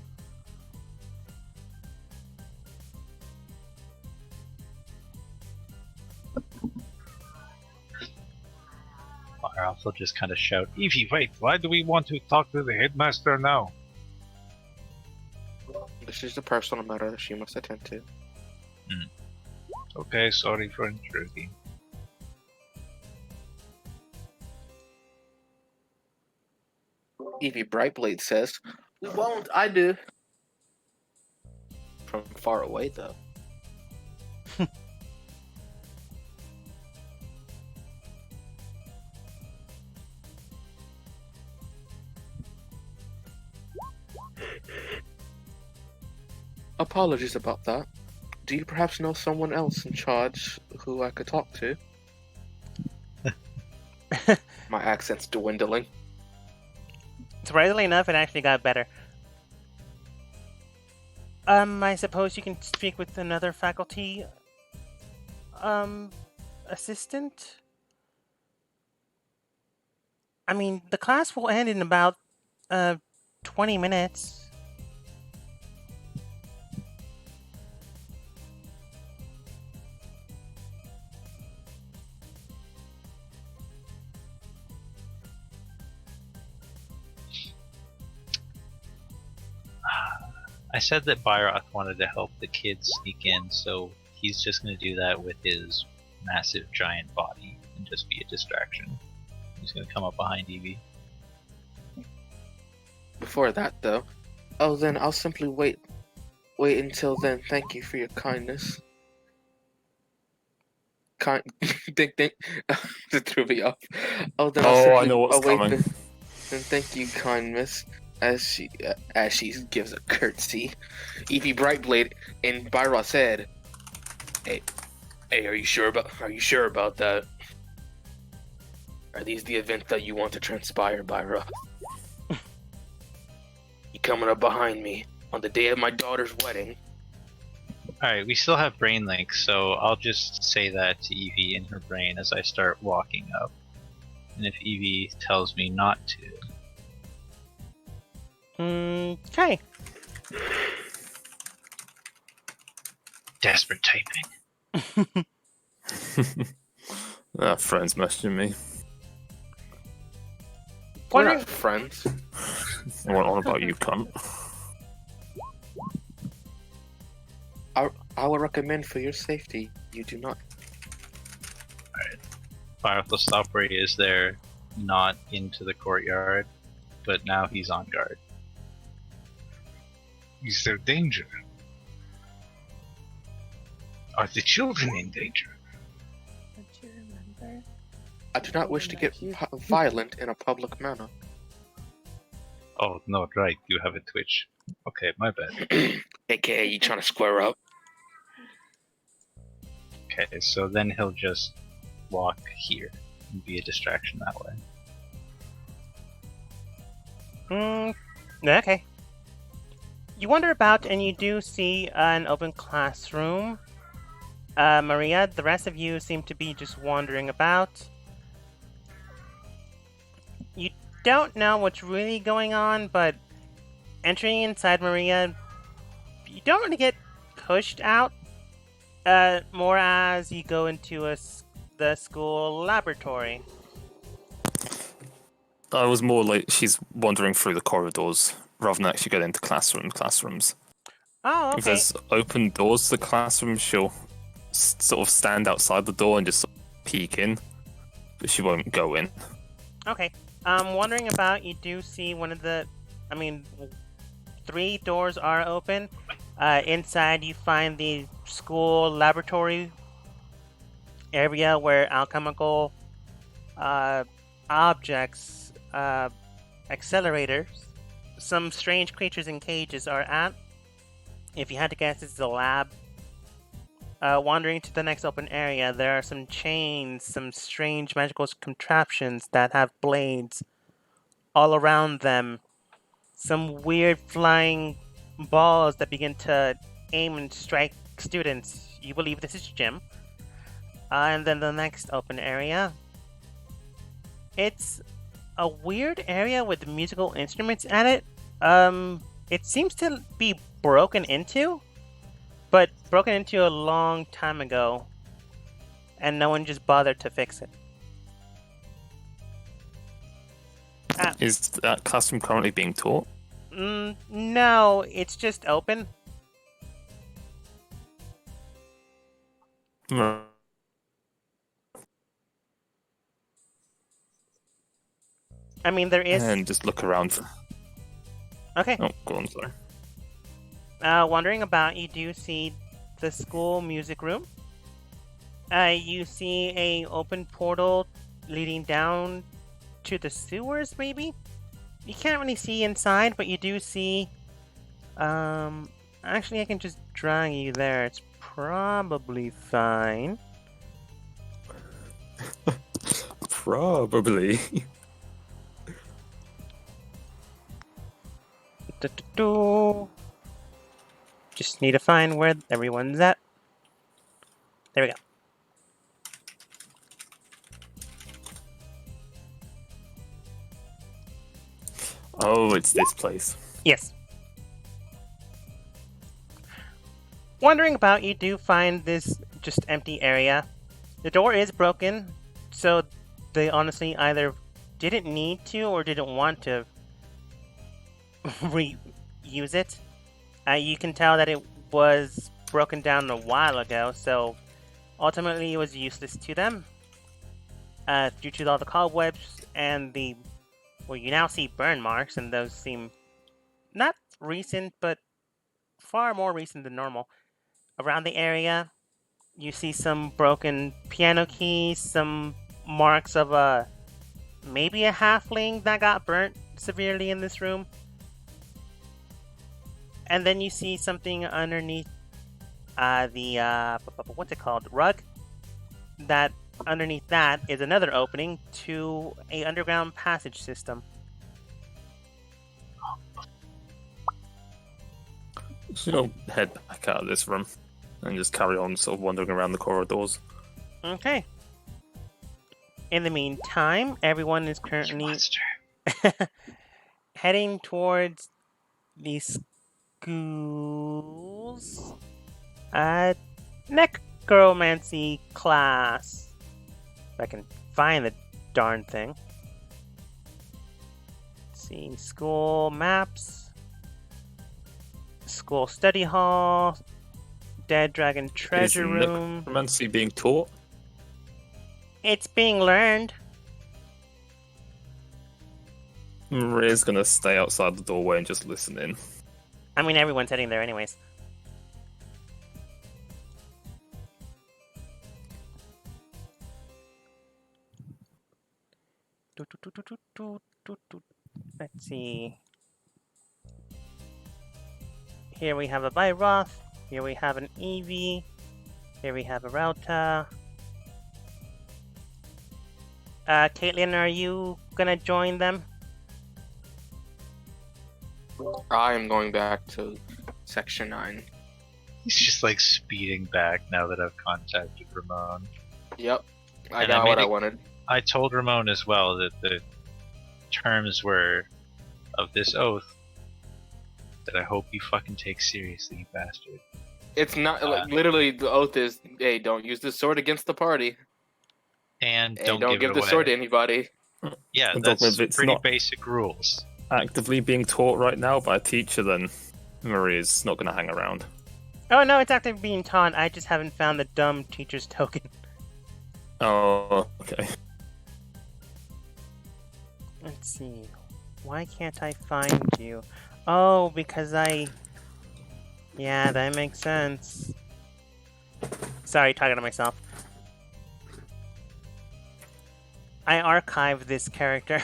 Byroth will just kind of shout, Evie, wait, why do we want to talk to the headmaster now? This is a personal matter that she must attend to. Okay, sorry for intruding. Evie Brightblade says, we won't, I do. From far away, though. Apologies about that. Do you perhaps know someone else in charge who I could talk to? My accent's dwindling. Surprisingly enough, it actually got better. I suppose you can speak with another faculty, assistant? I mean, the class will end in about, 20 minutes. I said that Byrock wanted to help the kids sneak in, so he's just going to do that with his massive giant body and just be a distraction. He's going to come up behind Evie. Before that, though, oh, then I'll simply wait until then. Thank you for your kindness. Think. That threw me off. Oh, then I'll Oh, simply I know what's await coming. Then thank you, kind miss. As she gives a curtsy, Evie Brightblade in Byron's head. Hey, are you sure about that? Are these the events that you want to transpire, Byra? You coming up behind me on the day of my daughter's wedding? Alright, we still have brain links, so I'll just say that to Evie in her brain as I start walking up. And if Evie tells me not to, Okay. desperate typing. Friends messaging me. We're Wondering- not friends. I want on about you, cunt. I will recommend for your safety, you do not. Byrock will stop where he is there, not into the courtyard, but now he's on guard. Is there danger? Are the children in danger? Don't you remember? I do not wish to get violent in a public manner. Oh, no, right, you have a Twitch. Okay, my bad. AKA, you trying to square up? Okay, so then he'll just walk here and be a distraction that way. Okay. You wander about and you do see an open classroom. Maria, the rest of you seem to be just wandering about. You don't know what's really going on, but entering inside Maria, you don't really get pushed out. More as you go into the school laboratory. I was more like she's wandering through the corridors rather than actually get into classrooms. Oh, If okay. there's open doors to the classroom, she'll sort of stand outside the door and just sort of peek in, but she won't go in. Okay. Wandering about, you do see three doors are open. Inside, you find the school laboratory area where alchemical objects, accelerators, some strange creatures in cages are at. If you had to guess, it's a lab. Wandering to the next open area, there are some chains, some strange magical contraptions that have blades all around them. Some weird flying balls that begin to aim and strike students. You believe this is gym. And then the next open area. It's a weird area with musical instruments at it. It seems to be broken into, but broken into a long time ago, and no one just bothered to fix it. Is that classroom currently being taught? No, it's just open. No. I mean, there is. And just look around. Okay. Oh, go on, sorry. Wandering about, you do see the school music room. You see a open portal leading down to the sewers, maybe? You can't really see inside, but you do see... Actually, I can just drag you there. It's probably fine. Probably. Just need to find where everyone's at. There we go. Oh, it's this place. Yes. Wandering about, you do find this just empty area. The door is broken, so they honestly either didn't need to or didn't want to reuse it. You can tell that it was broken down a while ago, so ultimately it was useless to them. Due to all the cobwebs and the... Well, you now see burn marks, and those seem not recent, but far more recent than normal. Around the area, you see some broken piano keys, some marks of maybe a halfling that got burnt severely in this room. And then you see something underneath what's it called? Rug? That underneath that is another opening to a underground passage system. So you'll head back out of this room and just carry on sort of wandering around the corridors. Okay. In the meantime, everyone is currently Monster. heading towards the school's necromancy class. If I can find the darn thing. Let's see, school maps, school study hall, Dead Dragon treasure Is room. necromancy being taught? It's being learned. Maria's gonna stay outside the doorway and just listen in. I mean, everyone's heading there anyways. Let's see. Here we have a Byroth. Here we have an Eevee. Here we have a Rauta. Caitlin, are you gonna join them? I am going back to section 9. He's just like speeding back now that I've contacted Ramon. Yep. I And got I what made I it- wanted. I told Ramon as well that the terms were of this oath that I hope you fucking take seriously, you bastard. It's not like, literally the oath is, hey, don't use the sword against the party. And Hey, don't, don't give give it the away. sword to anybody. Yeah, And that's if it's pretty not- basic rules. Actively being taught right now by a teacher, then Maria's not gonna hang around. Oh no, it's actively being taught. I just haven't found the dumb teacher's token. Oh, okay. Let's see. Why can't I find you? Oh, because I... Yeah, that makes sense. Sorry, talking to myself. I archived this character.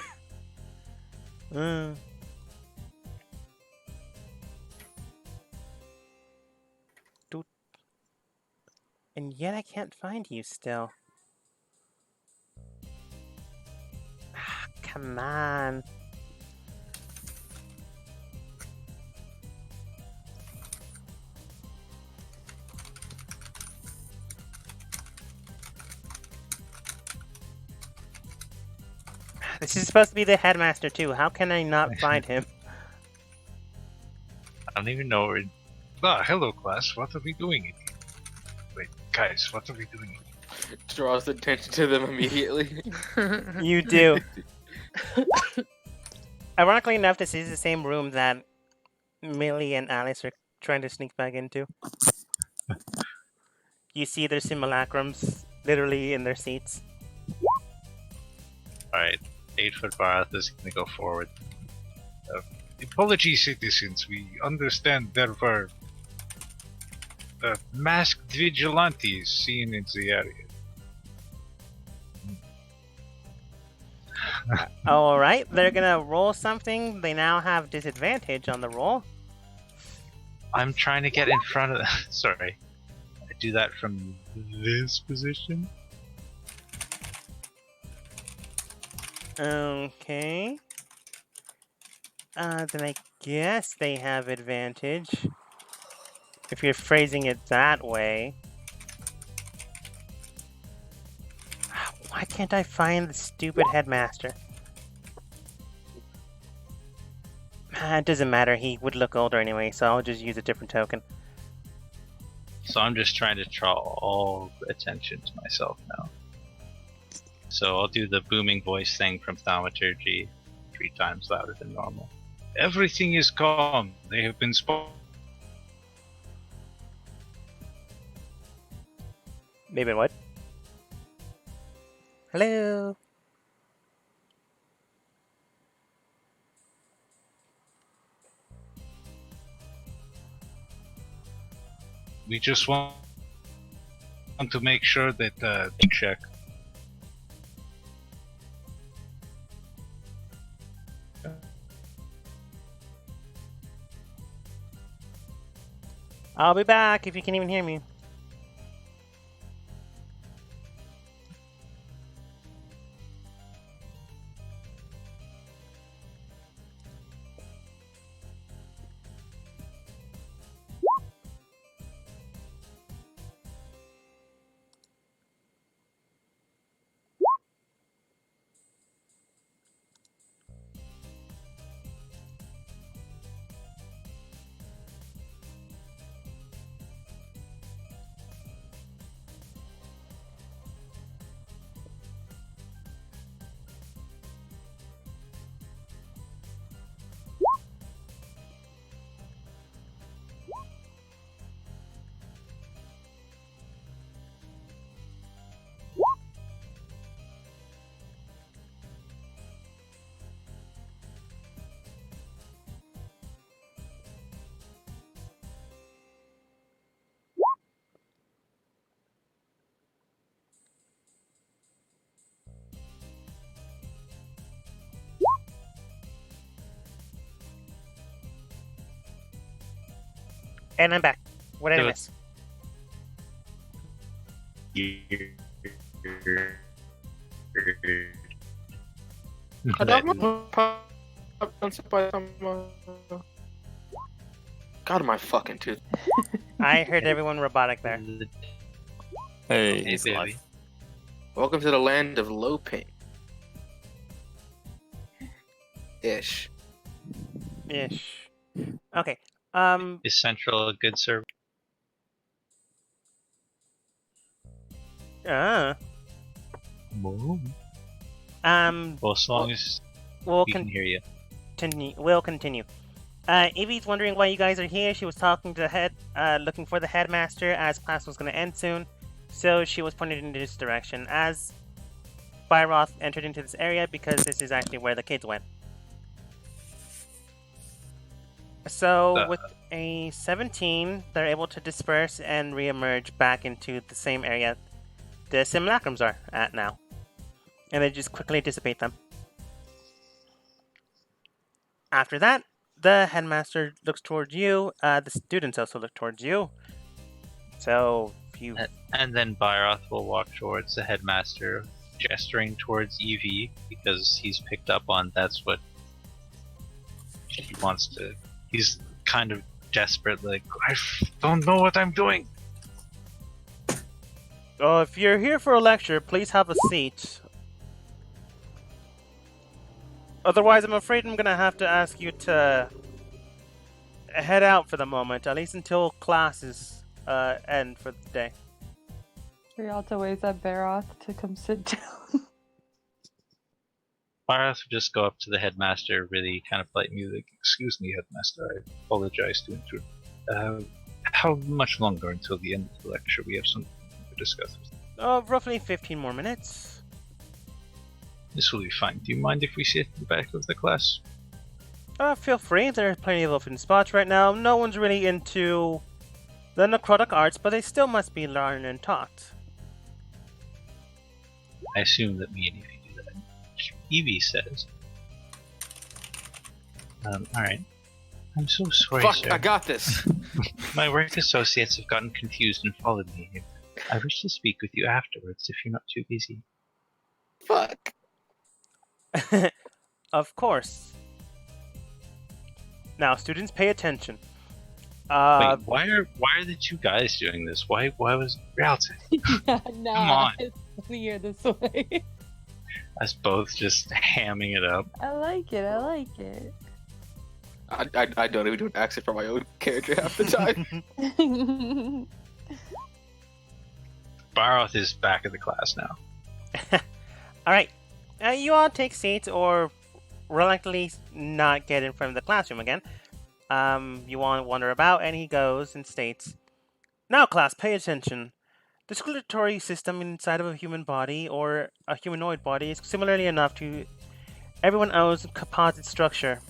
Doot. And yet I can't find you still. Ah, come on. This is supposed to be the headmaster too. How can I not find him? I don't even know where... Ah, hello class, what are we doing in here? Wait, guys, what are we doing in here? Draws attention to them immediately. You do. Ironically enough, this is the same room that Millie and Alice are trying to sneak back into. You see their simulacrums literally in their seats. Alright, 8-foot Barath is gonna go forward. Apologies, citizens, we understand there were masked vigilantes seen in the area. Alright, they're gonna roll something. They now have disadvantage on the roll. I'm trying to get in front of... Sorry. I do that from this position? Okay. Then I guess they have advantage. If you're phrasing it that way. Why can't I find the stupid headmaster? It doesn't matter, he would look older anyway, so I'll just use a different token. So I'm just trying to draw all attention to myself now. So I'll do the booming voice thing from Thaumaturgy 3 times louder than normal. Everything is calm. They have been Maybe what? Hello? We just want to make sure that check. I'll be back if you can even hear me. And I'm back. What did I Do it. miss? God, my fucking tooth. I heard everyone robotic there. Hey, Hey, he's baby. alive. Welcome to the land of low pain. Ish. Ish. Okay. Is Central a good server? Well, Well, as long as we'll we can hear you. continue. Evie's wondering why you guys are here. She was talking to the head, looking for the headmaster as class was going to end soon. So she was pointed in this direction as Byroth entered into this area because this is actually where the kids went. So with a 17, they're able to disperse and re-emerge back into the same area the simulacrums are at now. And they just quickly dissipate them. After that, the headmaster looks towards you. The students also look towards you. So, if you... And then Byroth will walk towards the headmaster, gesturing towards Evie, because he's picked up on that's what she wants to... He's kind of desperate, like, don't know what I'm doing! Oh, if you're here for a lecture, please have a seat. Otherwise, I'm afraid I'm gonna have to ask you to head out for the moment, at least until classes end for the day. Rialto waves at Baroth to come sit down. Byroth will just go up to the headmaster, really kind of polite music. Excuse me, headmaster, I apologize to intrude. How much longer until the end of the lecture? We have something to discuss. Roughly 15 more minutes. This will be fine. Do you mind if we sit in the back of the class? Feel free. There are plenty of open spots right now. No one's really into the necrotic arts, but they still must be learned and taught. I assume that me and Evie do that. Evie says. Alright. I'm so sorry, Fuck, sir. I got this. My work associates have gotten confused and followed me here. I wish to speak with you afterwards if you're not too busy. Fuck. Of course. Now, students, pay attention. Uh, Wait, why are the two guys doing this? Why was Realty? Yeah, on. it's funnier this way. Us both just hamming it up. I like it. I like it. I don't even do an accent for my own character half the time. Baroth is back in the class now. all right. You all take seats or reluctantly not get in front of the classroom again. You want to wander about, and he goes and states, "Now, class, pay attention. The circulatory system inside of a human body or a humanoid body is similarly enough to everyone else's composite structure.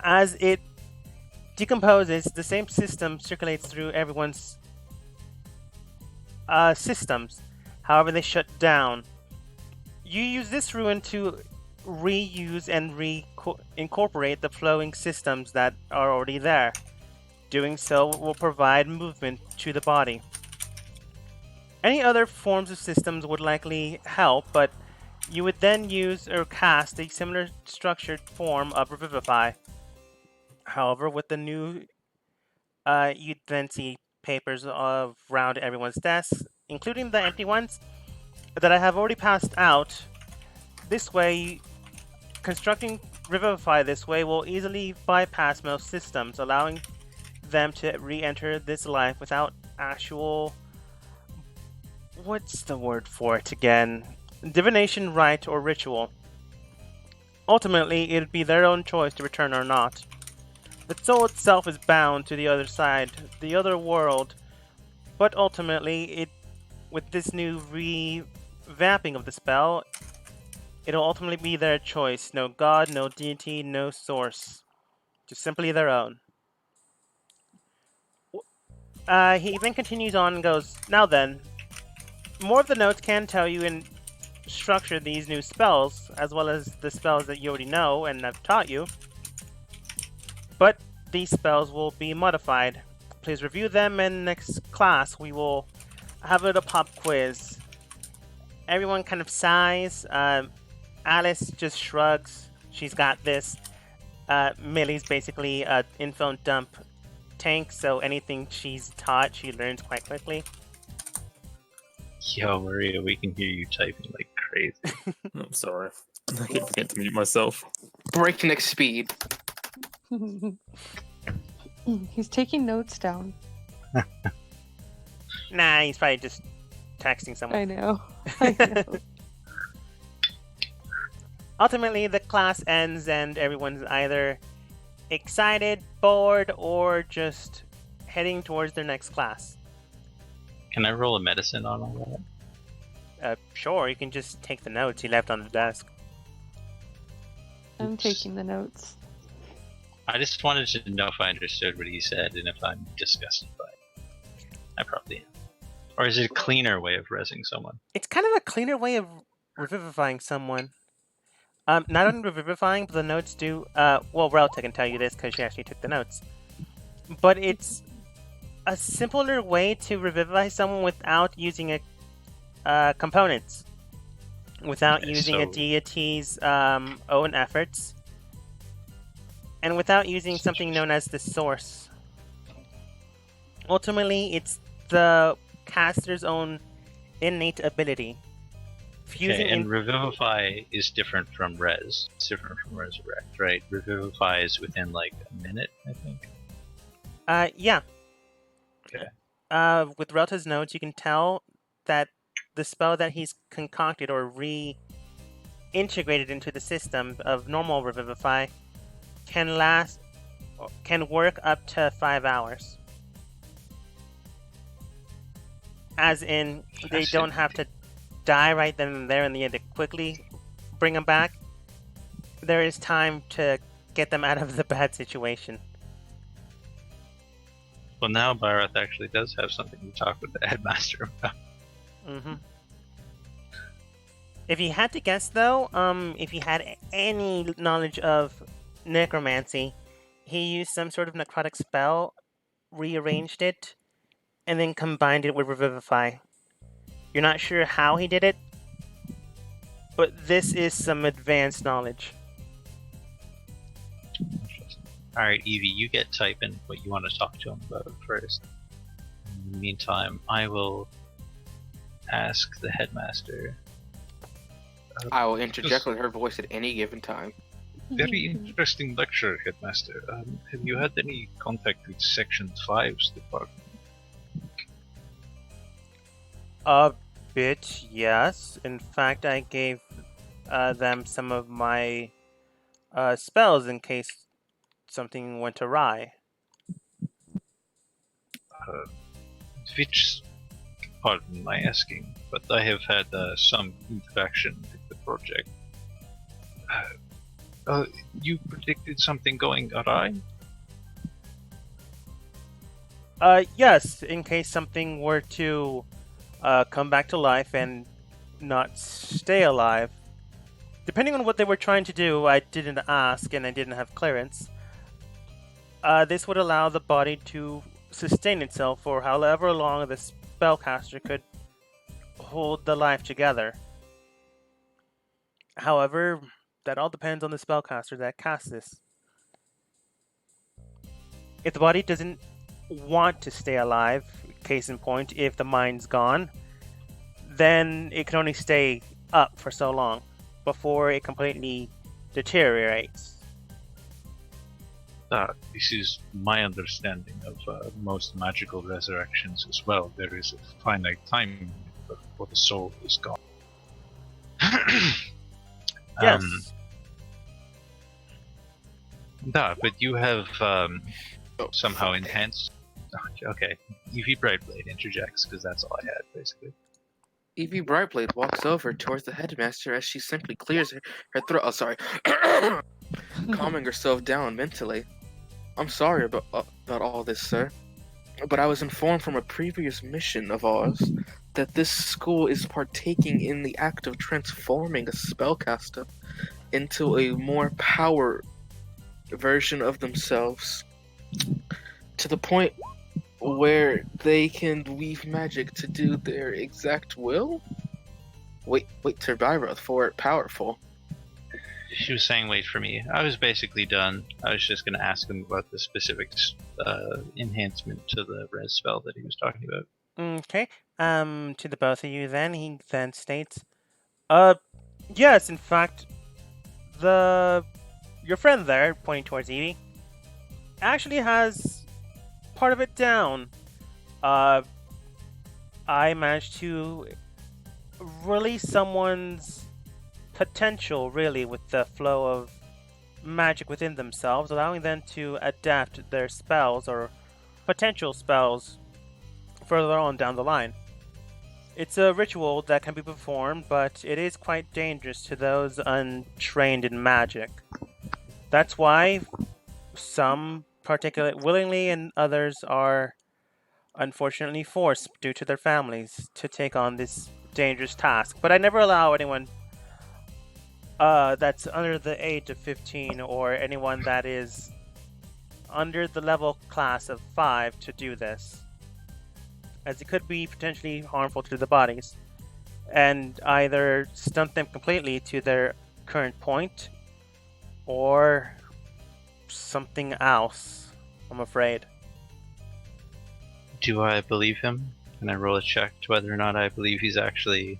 As it decomposes, the same system circulates through everyone's systems. However, they shut down. You use this ruin to reuse and incorporate the flowing systems that are already there. Doing so will provide movement to the body. Any other forms of systems would likely help, but you would then use or cast a similar structured form of Revivify. However, with the new, you'd then see papers around everyone's desks, including the empty ones that I have already passed out. This way, constructing Revivify this way will easily bypass most systems, allowing them to re-enter this life without actual... what's the word for it again? Divination, rite, or ritual. Ultimately, it'd be their own choice to return or not. The soul itself is bound to the other side, the other world, but ultimately, with this new revamping of the spell, it'll ultimately be their choice. No god, no deity, no source. Just simply their own. He then continues on and goes, "Now then, more of the notes can tell you and structure these new spells, as well as the spells that you already know and I've taught you. But these spells will be modified. Please review them, and next class we will have a little pop quiz." Everyone kind of sighs. Alice just shrugs. She's got this. Millie's basically an info dump tank, so anything she's taught, she learns quite quickly. Yo, Maria, we can hear you typing like crazy. I'm sorry. I keep forgetting to mute myself. Breakneck speed. He's taking notes down. Nah, he's probably just texting someone. I know. I know. Ultimately, the class ends and everyone's either excited, bored, or just heading towards their next class. Can I roll a medicine on all that? Sure, you can just take the notes he left on the desk. I'm taking the notes. I just wanted to know if I understood what he said and if I'm disgusted by it. I probably am. Or is it a cleaner way of resing someone? It's kind of a cleaner way of revivifying someone. Not only revivifying, but the notes do... well, Relta can tell you this because she actually took the notes. But it's a simpler way to revivify someone without using components. Without using a deity's own efforts. And without using something known as the source. Ultimately, it's the caster's own innate ability. Okay, and Revivify is different from Res. It's different from Resurrect, right? Revivify is within like a minute, I think. Yeah. Okay. With Relta's notes, you can tell that the spell that he's concocted or reintegrated into the system of normal Revivify can work up to 5 hours. As in, they don't have to die right then and there, and they had to quickly bring them back. There is time to get them out of the bad situation. Well, now Baroth actually does have something to talk with the headmaster about. Mm-hmm. If you had to guess, though, if you had any knowledge of necromancy, he used some sort of necrotic spell, rearranged it, and then combined it with Revivify. You're not sure how he did it, but this is some advanced knowledge. Alright, Evie, you get typing what you want to talk to him about first. In the meantime, I will ask the headmaster. I will interject with her voice at any given time. Very interesting lecture, headmaster. Have you had any contact with Section 5's department? A bit, yes. In fact, I gave them some of my spells in case something went awry. Which, pardon my asking, but I have had some interaction with the project. You predicted something going awry? Yes, in case something were to come back to life and not stay alive. Depending on what they were trying to do, I didn't ask and I didn't have clearance. This would allow the body to sustain itself for however long the spellcaster could hold the life together. However, that all depends on the spellcaster that casts this. If the body doesn't want to stay alive, case in point, if the mind's gone, then it can only stay up for so long before it completely deteriorates. This is my understanding of most magical resurrections as well. There is a finite time limit before the soul is gone. Yes. But you have somehow enhanced. Okay, Evie Brightblade interjects because that's all I had basically. Evie Brightblade walks over towards the headmaster as she simply clears her throat. Oh, sorry. Calming herself down mentally. I'm sorry about all this, sir. But I was informed from a previous mission of ours that this school is partaking in the act of transforming a spellcaster into a more power version of themselves. To the point where they can weave magic to do their exact will? Wait, Terbyra for it powerful. She was saying wait for me. I was basically done. I was just going to ask him about the specific enhancement to the res spell that he was talking about. Okay. To the both of you then, he then states, yes, in fact, your friend there, pointing towards Evie, actually has part of it down. I managed to release someone's potential, really, with the flow of magic within themselves, allowing them to adapt their spells or potential spells further on down the line. It's a ritual that can be performed, but it is quite dangerous to those untrained in magic. That's why some participate willingly and others are unfortunately forced due to their families to take on this dangerous task. But I never allow anyone that's under the age of 15 or anyone that is under the level class of 5 to do this, as it could be potentially harmful to the bodies and either stunt them completely to their current point or something else, I'm afraid. Do I believe him? Can I roll a check to whether or not I believe he's actually,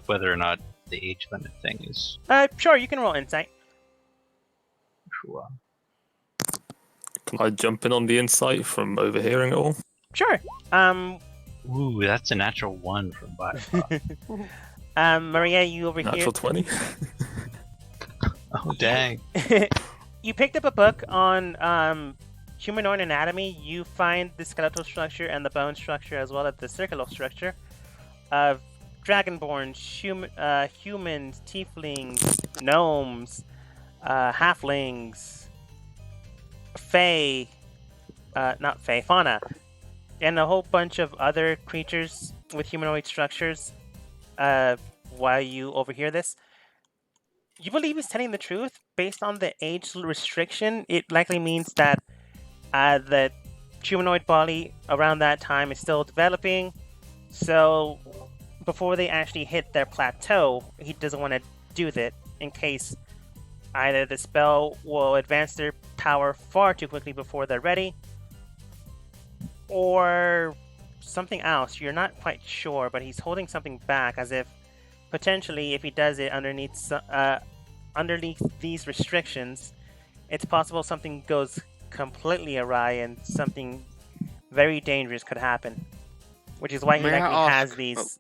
whether or not the age limit thing is... Sure, you can roll insight. Sure. Can I jump in on the insight from overhearing it all? Sure. Ooh, that's a natural 1 from Biofrost. Maria, you over Natural 20? Oh, dang. here. You picked up a book on humanoid anatomy. You find the skeletal structure and the bone structure, as well as the circular structure of dragonborns, humans, tieflings, gnomes, halflings, fae, fauna, and a whole bunch of other creatures with humanoid structures. While you overhear this, you believe he's telling the truth. Based on the age restriction, it likely means that the humanoid body around that time is still developing. So before they actually hit their plateau, he doesn't want to do that in case Either the spell will advance their power far too quickly before they're ready, or something else. You're not quite sure, but he's holding something back, as if potentially if he does it underneath these restrictions, it's possible something goes completely awry and something very dangerous could happen. Which is why he May I likely ask- has these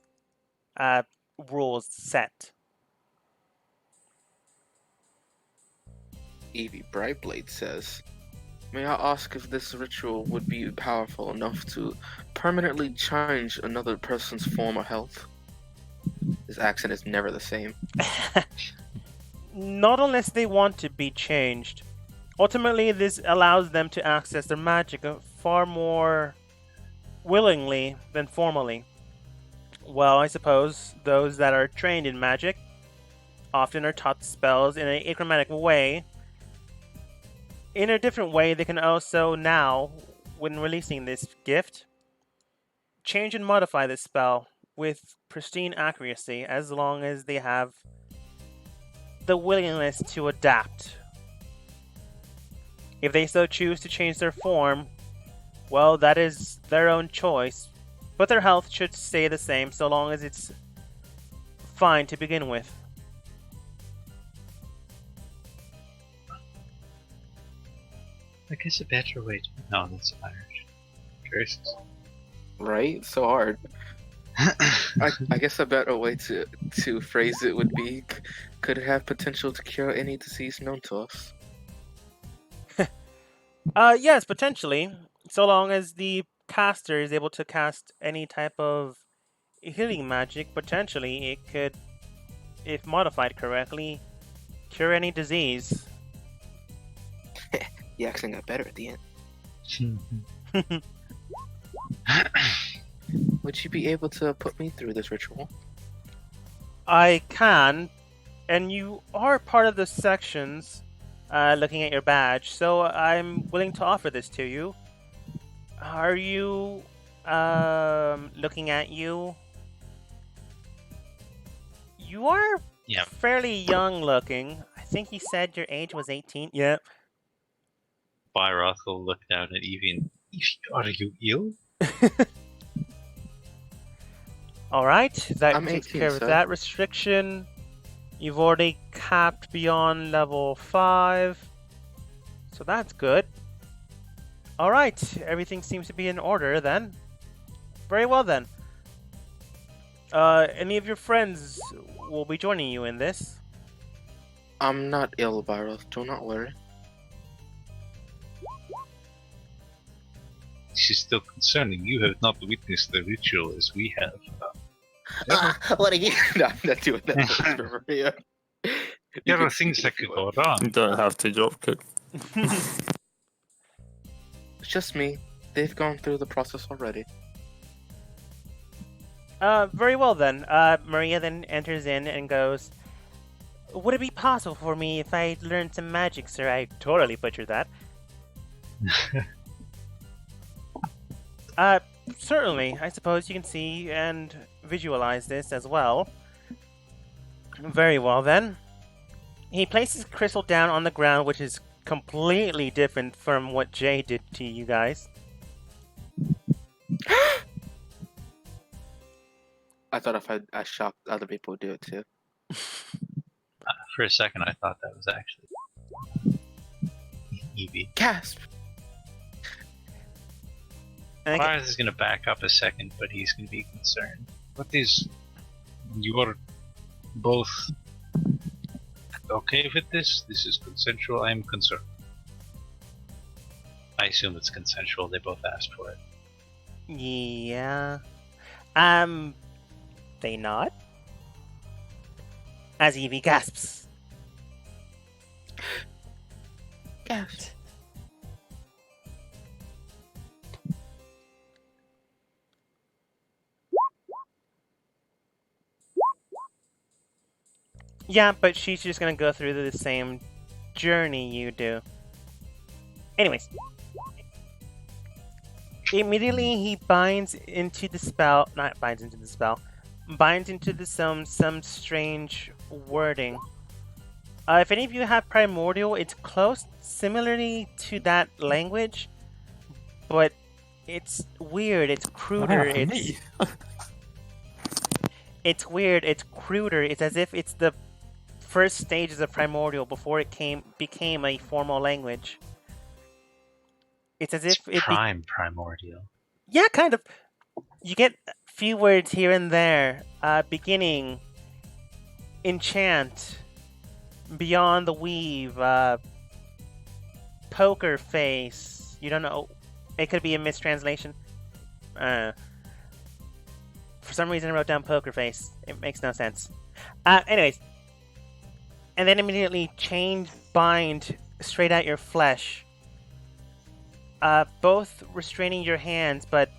rules set. Evie Brightblade says, "May I ask if this ritual would be powerful enough to permanently change another person's form or health?" His accent is never the same. Not unless they want to be changed. Ultimately, this allows them to access their magic far more willingly than formally. Well, I suppose those that are trained in magic often are taught spells in an achromatic way. In a different way, they can also now, when releasing this gift, change and modify this spell with pristine accuracy as long as they have the willingness to adapt. If they so choose to change their form, well, that is their own choice, but their health should stay the same so long as it's fine to begin with. I guess a better way to... No, that's Irish. Curses. Right? So hard. I guess a better way to phrase it would be, could it have potential to cure any disease known to us? Yes, potentially. So long as the caster is able to cast any type of healing magic, potentially it could, if modified correctly, cure any disease. The accent got better at the end. Would you be able to put me through this ritual? I can, and you are part of the sections, looking at your badge, so I'm willing to offer this to you. Are you, looking at you? You are Yeah. fairly young looking. I think you said your age was 18. Yep. Byroth will look down at Evie and... Are you ill? Alright, that I'm takes 18, care of sir. that restriction. You've already capped beyond level 5. So that's good. Alright, everything seems to be in order then. Very well then. Any of your friends will be joining you in this? I'm not ill, Byroth. Do not worry. This is still concerning. You have not witnessed the ritual as we have. What again? No, I'm not doing that for Maria. There are things that could go wrong. You don't have to drop kick. It's just me. They've gone through the process already. Very well then. Maria then enters in and goes, "Would it be possible for me if I learned some magic, sir?" I totally butchered that. Certainly. I suppose you can see and visualize this as well. Very well then. He places Crystal down on the ground, which is completely different from what Jay did to you guys. I thought if I shocked other people would do it too. For a second, I thought that was actually Evie. Gasp! Okay. Byroth is going to back up a second, but he's going to be concerned. What is... You are both okay with this? This is consensual. I am concerned. I assume it's consensual. They both asked for it. Yeah. They nod. As Evie gasps. Gasp! Yeah, but she's just gonna go through the same journey you do. Anyways. Immediately he binds into the spell, not binds into the spell, binds into the some strange wording. If any of you have Primordial, it's close, similarly to that language, but it's weird. It's cruder. Me. It's weird. It's cruder. It's as if it's the first stages of Primordial before it became a formal language. It's as if It's primordial. yeah, kind of. You get a few words here and there. Beginning, enchant, beyond the weave, poker face. You don't know. It could be a mistranslation. For some reason, I wrote down poker face. It makes no sense. Anyways, and then immediately chain bind straight at your flesh. Both restraining your hands, but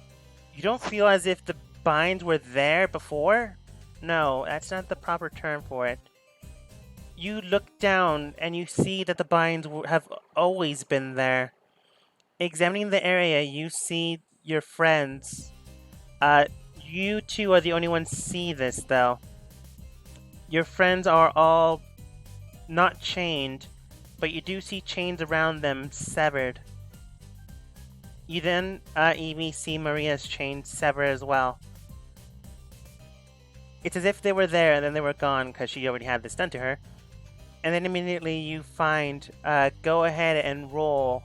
you don't feel as if the binds were there before? No, that's not the proper term for it. You look down and you see that the binds have always been there. Examining the area, you see your friends. You two are the only ones see this, though. Your friends are all not chained, but you do see chains around them severed. You then, Evie, see Maria's chain sever as well. It's as if they were there and then they were gone because she already had this done to her. And then immediately you find, go ahead and roll.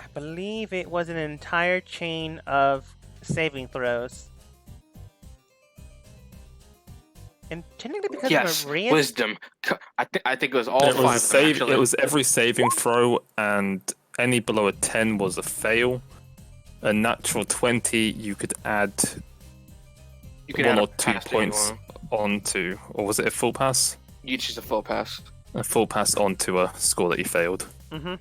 I believe it was an entire chain of saving throws. And technically because Yes, Maria... wisdom. I think it was all It five. was, actually. it was every saving throw, and any below a 10 was a fail. A natural 20, you could add You can 1 add a or 2 pass to points anyone. onto, or was it a full pass? You choose a full pass. A full pass onto a score that you failed. Mm-hmm.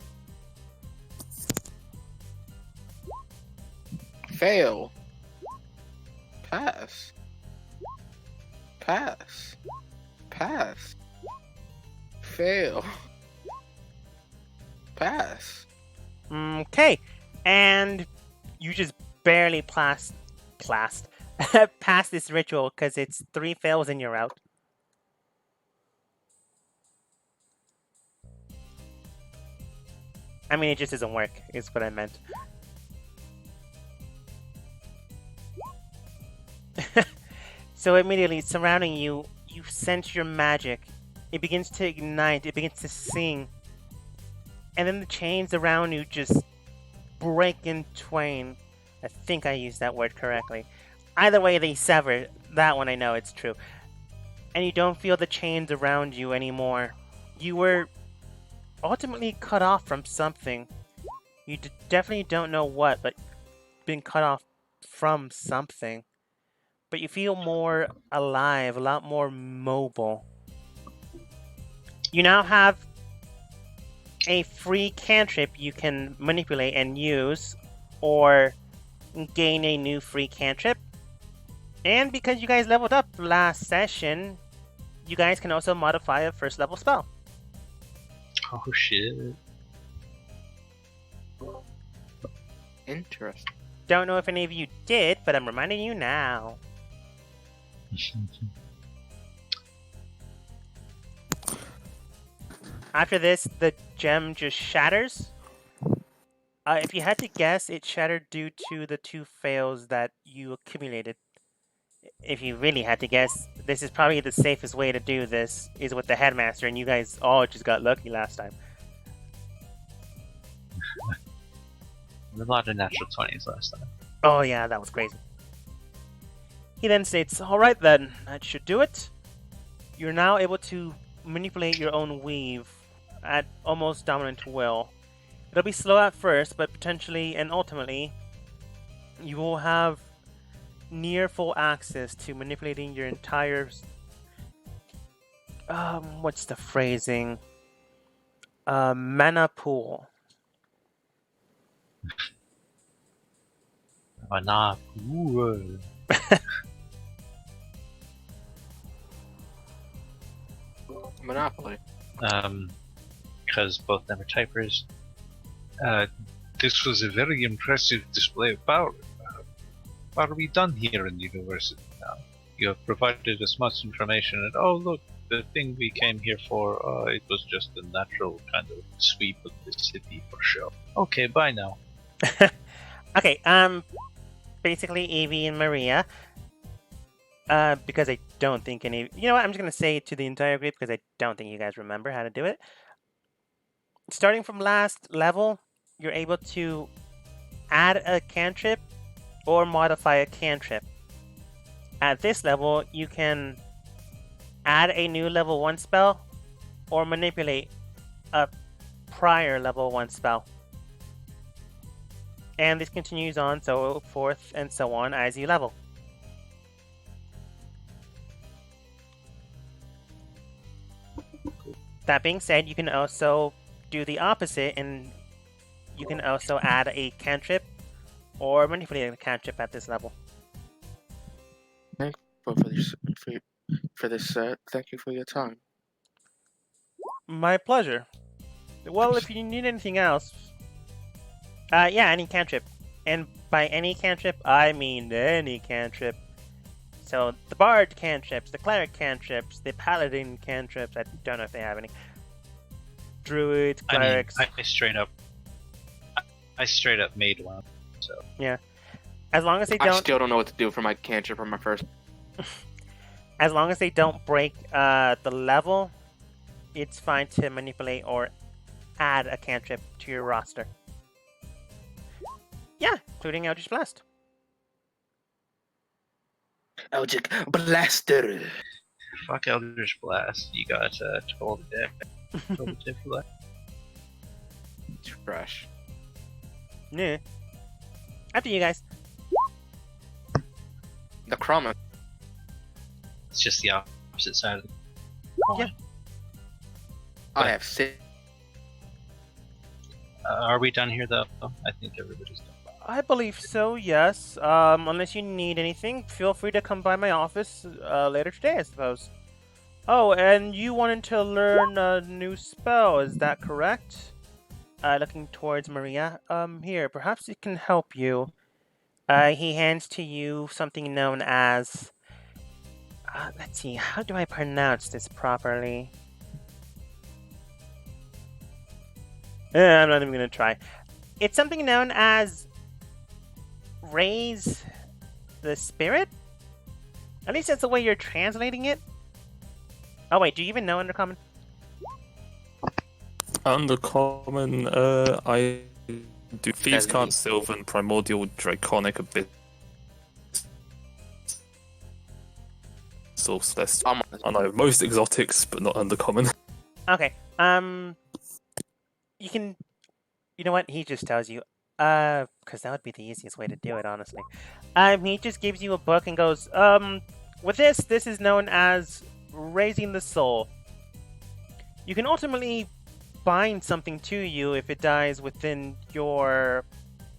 Fail. Pass. Pass. Pass. Fail. Pass. Okay, and you just barely pass this ritual because it's 3 fails and you're out. I mean, it just doesn't work, is what I meant. So immediately, surrounding you, you sense your magic. It begins to ignite, it begins to sing. And then the chains around you just break in twain. I think I used that word correctly. Either way, they sever. That one I know it's true. And you don't feel the chains around you anymore. You were ultimately cut off from something. You definitely don't know what, but been cut off from something. But you feel more alive, a lot more mobile. You now have a free cantrip you can manipulate and use, or gain a new free cantrip. And because you guys leveled up last session, you guys can also modify a first level spell. Oh shit. Interesting. Don't know if any of you did, but I'm reminding you now. After this, the gem just shatters. If you had to guess, it shattered due to the 2 fails that you accumulated. If you really had to guess, this is probably the safest way to do this, is with the headmaster, and you guys all just got lucky last time. A lot of natural 20s last time. Oh yeah, that was crazy. He then states, alright then, that should do it. You're now able to manipulate your own weave at almost dominant will. It'll be slow at first, but potentially and ultimately, you will have near full access to manipulating your entire... what's the phrasing? Mana pool. Nah. Monopoly. Because both them are typers. This was a very impressive display of power. What are we done here in the university now? You have provided us much information, and oh look, the thing we came here for, it was just a natural kind of sweep of the city for show. Okay, bye now. Okay, basically Evie and Maria. Because I don't think any... You know what, I'm just gonna say it to the entire group because I don't think you guys remember how to do it. Starting from last level, you're able to add a cantrip or modify a cantrip. At this level, you can add a new level 1 spell or manipulate a prior level 1 spell. And this continues on, so forth and so on as you level. That being said, you can also do the opposite, and you can also add a cantrip or manipulate a cantrip at this level. But for this set, thank you for your time. My pleasure. Well, if you need anything else, yeah, any cantrip. And by any cantrip, I mean any cantrip. So the bard cantrips, the cleric cantrips, the paladin cantrips. I don't know if they have any. Druid, clerics. I straight up made one. So yeah, as long as they I don't. still don't know what to do for my cantrip for my first. As long as they don't break the level, it's fine to manipulate or add a cantrip to your roster. Yeah, including Eldritch Blast. Eldritch Blaster. fuck Eldritch Blast. You got told it. Told it for that. Trash. Yeah. After you guys. The Chroma. It's just the opposite side of the Yeah. I have 6. Are we done here though? I think everybody's done. I believe so, yes. Unless you need anything, feel free to come by my office later today, I suppose. Oh, and you wanted to learn a new spell, is that correct? Looking towards Maria. Here, perhaps it can help you. He hands to you something known as... let's see, how do I pronounce this properly? I'm not even gonna try. It's something known as... Raise the Spirit? At least that's the way you're translating it. Oh wait, do you even know Undercommon? Undercommon, I do Thieves' Deadly. Cant, Sylvan, Primordial, Draconic, Abyss, Celestial. I know most exotics, but not Undercommon. Okay, you can... You know what? He just tells you. Because that would be the easiest way to do it, honestly. He just gives you a book and goes, with this is known as Raising the Soul. You can ultimately bind something to you if it dies within your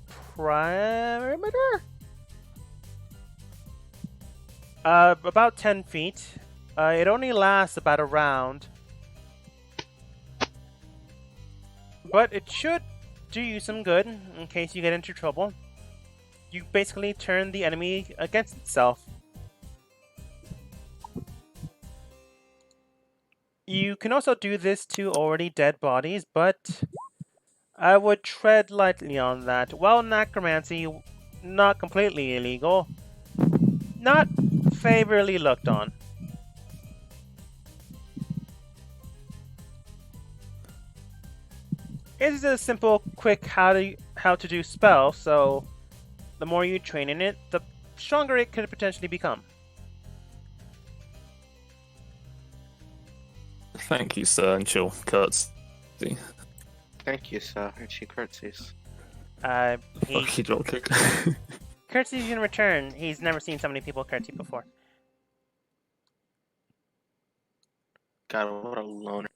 perimeter? About 10 feet. It only lasts about a round. But it should do you some good in case you get into trouble. You basically turn the enemy against itself. You can also do this to already dead bodies, but I would tread lightly on that. While necromancy, not completely illegal, not favorably looked on. It's a simple, quick how to do spell, so the more you train in it, the stronger it could potentially become. Thank you, sir, and she'll curtsy. Thank you, sir. And she curtsies. He Fuck you, dropkick. curtsies in return. He's never seen so many people curtsy before. God, what a loner.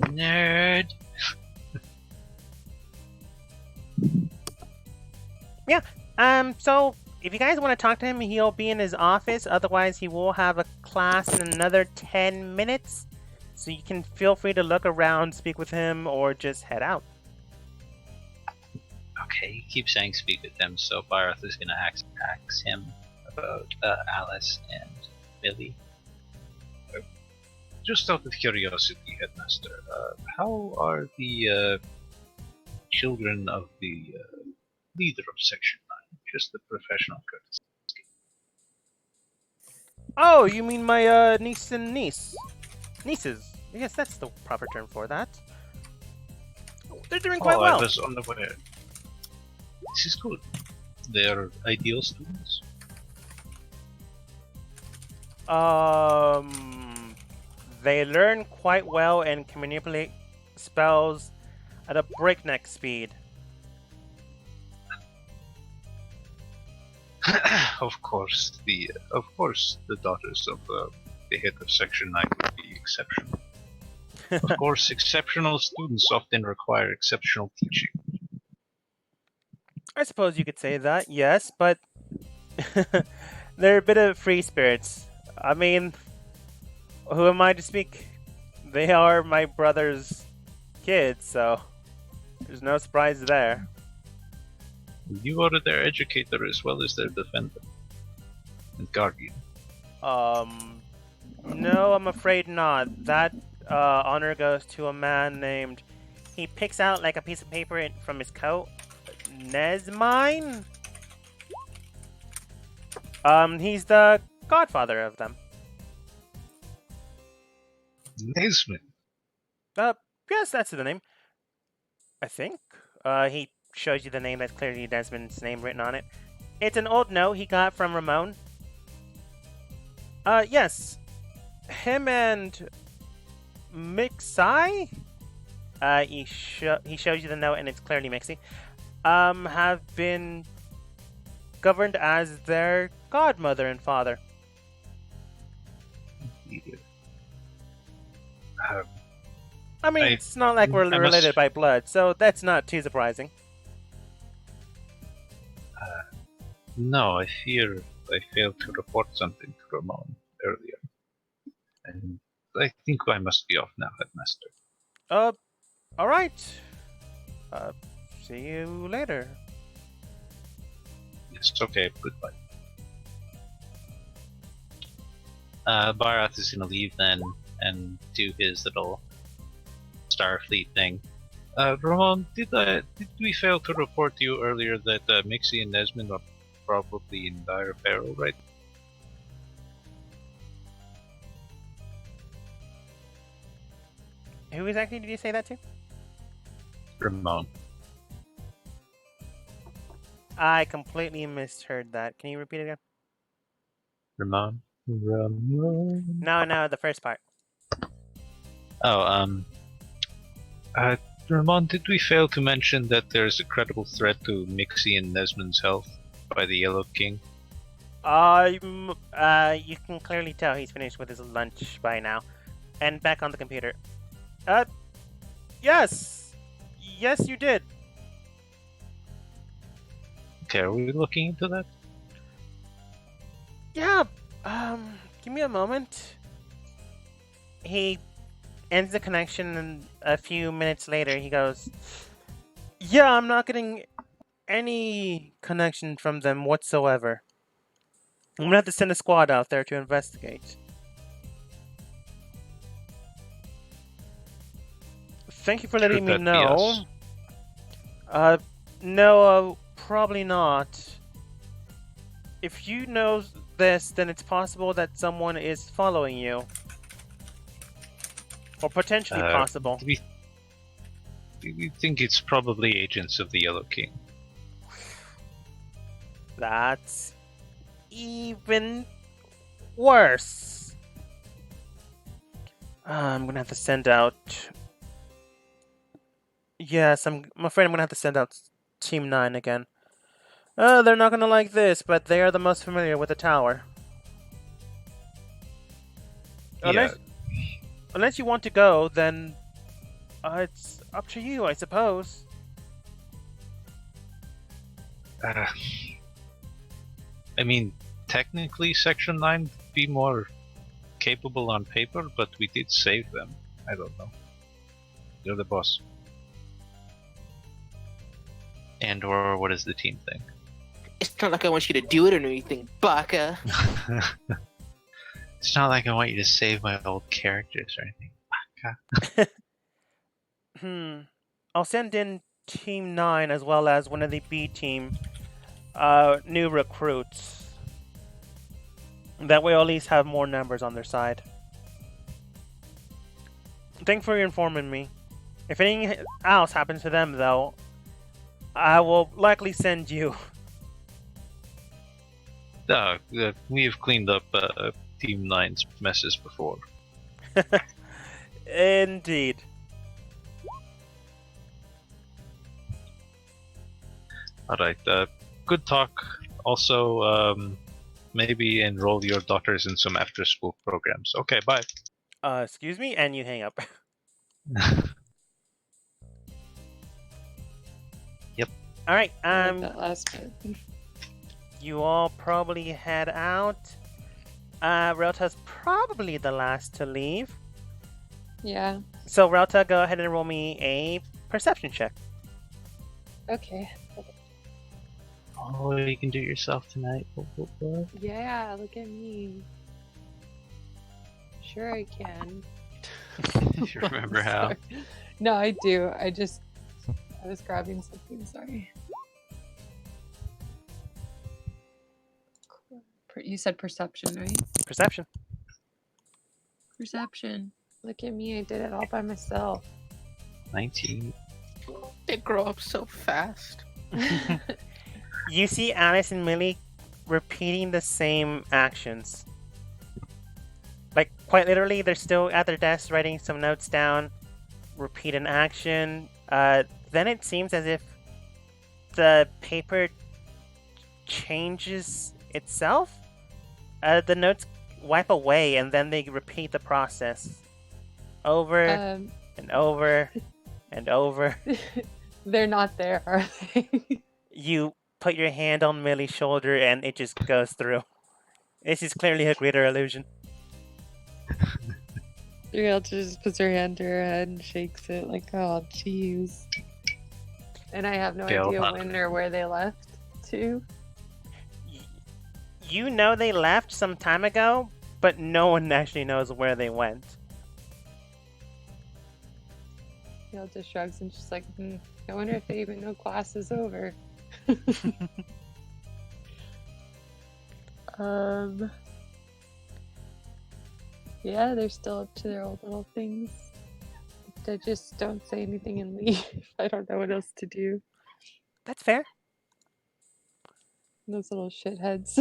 Nerd. So if you guys want to talk to him, he'll be in his office. Otherwise, he will have a class in another 10 minutes. So you can feel free to look around, speak with him, or just head out. Okay, you keep saying speak with them, so Barth is gonna ask him about Alice and Millie. Just out of curiosity, Headmaster, how are the children of the leader of Section 9? Just a professional courtesy. Oh, you mean my niece and nieces? Yes, that's the proper term for that. They're doing quite I well. was unaware. This is good. They are ideal students. They learn quite well and can manipulate spells at a breakneck speed. Of course, the daughters of the head of Section 9 would be exceptional. Of course, exceptional students often require exceptional teaching. I suppose you could say that, yes, but they're a bit of free spirits. I mean, who am I to speak? They are my brother's kids, so there's no surprise there. You are their educator as well as their defender and guardian. No, I'm afraid not. That honor goes to a man named. He picks out like a piece of paper from his coat. Nesmine? He's the godfather of them. Nesmith. Yes, that's the name. I think. He shows you the name that's clearly Desmond's name written on it. It's an old note he got from Ramon. Yes. Him and Mixai? He shows you the note and it's clearly Mixie. Have been governed as their godmother and father. I mean, it's not like we're related by blood, so that's not too surprising. No, I fear I failed to report something to Ramon earlier. And I think I must be off now, Headmaster. Alright. See you later. Yes, okay, goodbye. Barath is gonna leave then and do his little Starfleet thing. Ramon, did we fail to report to you earlier that Mixie and Nesmond are probably in dire peril, right? Who exactly did you say that to? Ramon. I completely misheard that. Can you repeat it again? Ramon? No, the first part. Oh, Ramon, did we fail to mention that there's a credible threat to Mixie and Nesmond's health by the Yellow King? You can clearly tell he's finished with his lunch by now. And back on the computer. Yes! Yes, you did. Okay, are we looking into that? Yeah, give me a moment. He ends the connection and a few minutes later he goes, yeah, I'm not getting any connection from them whatsoever. I'm gonna have to send a squad out there to investigate. Thank you for letting me Could that be know. us? No, probably not. If you know this, then it's possible that someone is following you. Or potentially possible. We think it's probably agents of the Yellow King. That's even worse. I'm gonna have to send out. Yes, I'm afraid I'm gonna have to send out Team 9 again. They're not gonna like this, but they are the most familiar with the tower. Yeah. Unless you want to go, then it's up to you, I suppose. I mean, technically Section 9 would be more capable on paper, but we did save them. I don't know. You're the boss. And or what does the team think? It's not like I want you to do it or anything, baka. It's not like I want you to save my old characters or anything. I'll send in Team 9 as well as one of the B team new recruits. That way, I'll at least have more numbers on their side. Thanks for informing me. If anything else happens to them, though, I will likely send you. We have cleaned up Team 9's messes before. Indeed. Alright, good talk. Also, maybe enroll your daughters in some after-school programs. Okay, bye. Excuse me, and you hang up. Yep. All right. I like that last bit. You all probably head out. Relta's probably the last to leave. Yeah. So Relta, go ahead and roll me a perception check. Okay. Oh, you can do it yourself tonight. Yeah, look at me. Sure I can. You remember how? Sorry. No, I do. I was grabbing something, sorry. You said perception, right? Perception. Perception. Look at me, I did it all by myself. 19. They grow up so fast. You see Alice and Millie repeating the same actions. Like, quite literally, they're still at their desks writing some notes down, repeat an action. Then it seems as if the paper changes itself. The notes wipe away, and then they repeat the process over and over and over. They're not there, are they? You put your hand on Millie's shoulder, and it just goes through. This is clearly a greater illusion. Riel just puts her hand to her head and shakes it like, oh, jeez. And I have no idea when or where they left to. You know they left some time ago, but no one actually knows where they went. Riel just shrugs and she's like, I wonder if they even know class is over. Yeah, they're still up to their old little things. They just don't say anything and leave. I don't know what else to do. That's fair. Those little shitheads.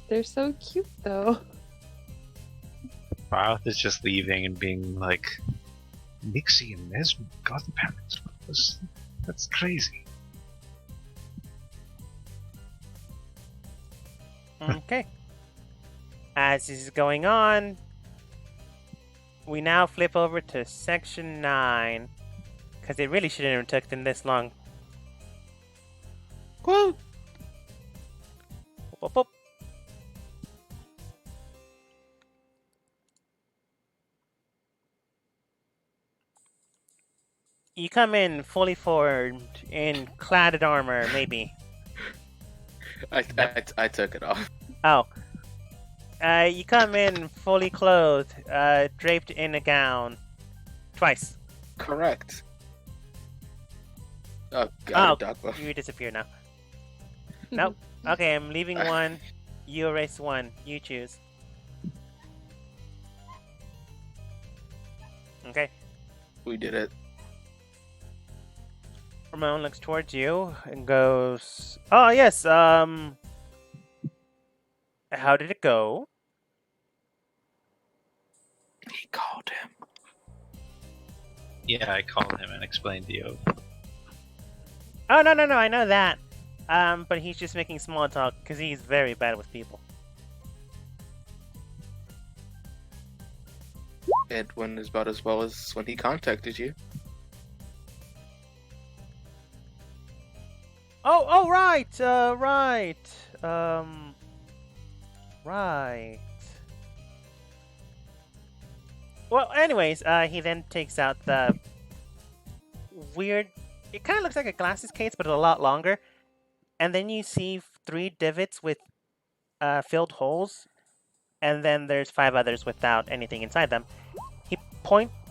They're so cute, though. Routh is just leaving and being like, Nixie and Nesmond, godparents. That's crazy. Okay. As this is going on, we now flip over to section 9. Because it really shouldn't have taken this long. Whoa! Whoop, whoop. You come in fully formed, in cladded armor, maybe. I took it off. Oh. You come in fully clothed, draped in a gown. Twice. Correct. Oh, God, Douglas. You disappear now. Nope. Okay, I'm leaving one. You erase one. You choose. Okay. We did it. Ramon looks towards you and goes, "Oh, yes, how did it go?" He called him. Yeah, I called him and explained the oath. Oh, no, I know that. But he's just making small talk because he's very bad with people. It went about as well as when he contacted you. Oh, right, right. Right. Well, anyways, he then takes out the weird... It kind of looks like a glasses case, but a lot longer. And then you see 3 divots with filled holes, and then there's 5 others without anything inside them. He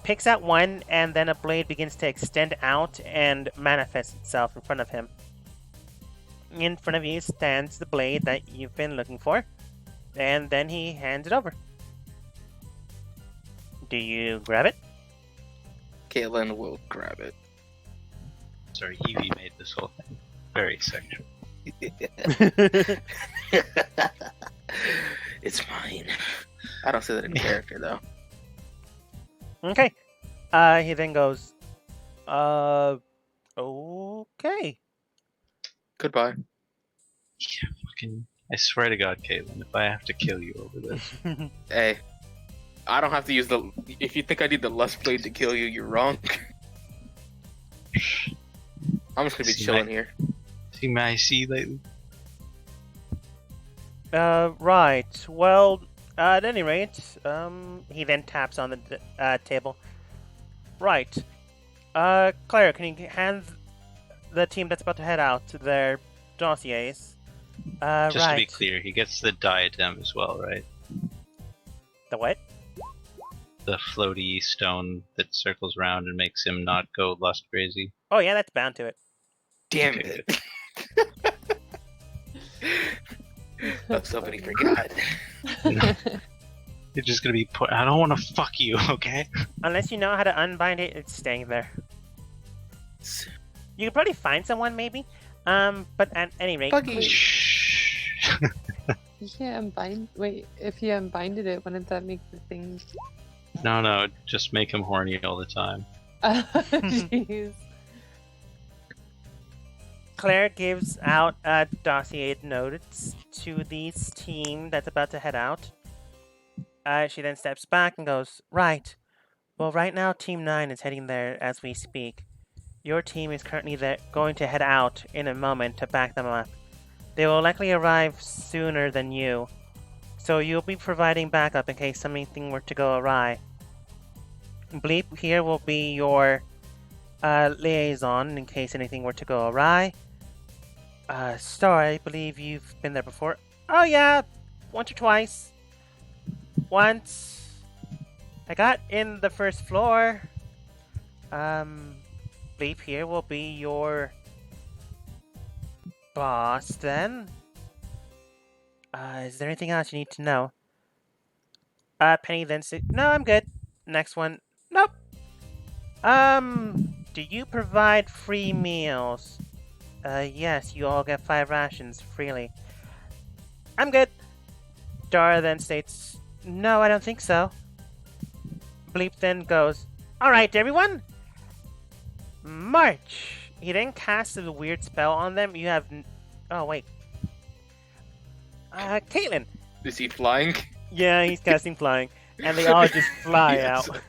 picks out one, and then a blade begins to extend out and manifest itself in front of him. In front of you stands the blade that you've been looking for, and then he hands it over. Do you grab it? Caitlin will grab it. Sorry, Evie made this whole thing very sexual. It's mine. I don't say that in character though. Okay. He then goes, okay. Goodbye. Yeah, fucking. I swear to God, Caitlin, if I have to kill you over this. Hey, I don't have to use the. If you think I need the lust blade to kill you, you're wrong. I'm just gonna be chilling here. See my see lately? Right. Well, at any rate, he then taps on the table. Right. Claire, can you hand the team that's about to head out to their dossiers? Just right. to be clear, he gets the diadem as well, right? The what? The floaty stone that circles around and makes him not go lust crazy. Oh yeah, that's bound to it. Damn Okay, it. Somebody forgot. You're just gonna be put. I don't want to fuck you, okay? Unless you know how to unbind it, it's staying there. You could probably find someone, maybe. But at any rate, Buggy. Shh. You can't unbind. Wait, if you unbinded it, wouldn't that make the thing? No, just make him horny all the time. Jeez. Claire gives out a dossier notice to this team that's about to head out. She then steps back and goes, right. Well, right now, Team 9 is heading there as we speak. Your team is currently there, going to head out in a moment to back them up. They will likely arrive sooner than you, so you'll be providing backup in case something were to go awry. Bleep here will be your liaison in case anything were to go awry. Star, I believe you've been there before. Oh yeah, once or twice. Once I got in the first floor. Bleep here will be your boss then. Is there anything else you need to know? Penny then said, no, I'm good. Next one. Nope. Do you provide free meals? Yes, you all get 5 rations freely. I'm good. Dara then states, no, I don't think so. Bleep then goes, alright, everyone. March. He then casts a weird spell on them. You have... Oh, wait. Caitlin. Is he flying? Yeah, he's casting flying. And they all just fly Yes. out.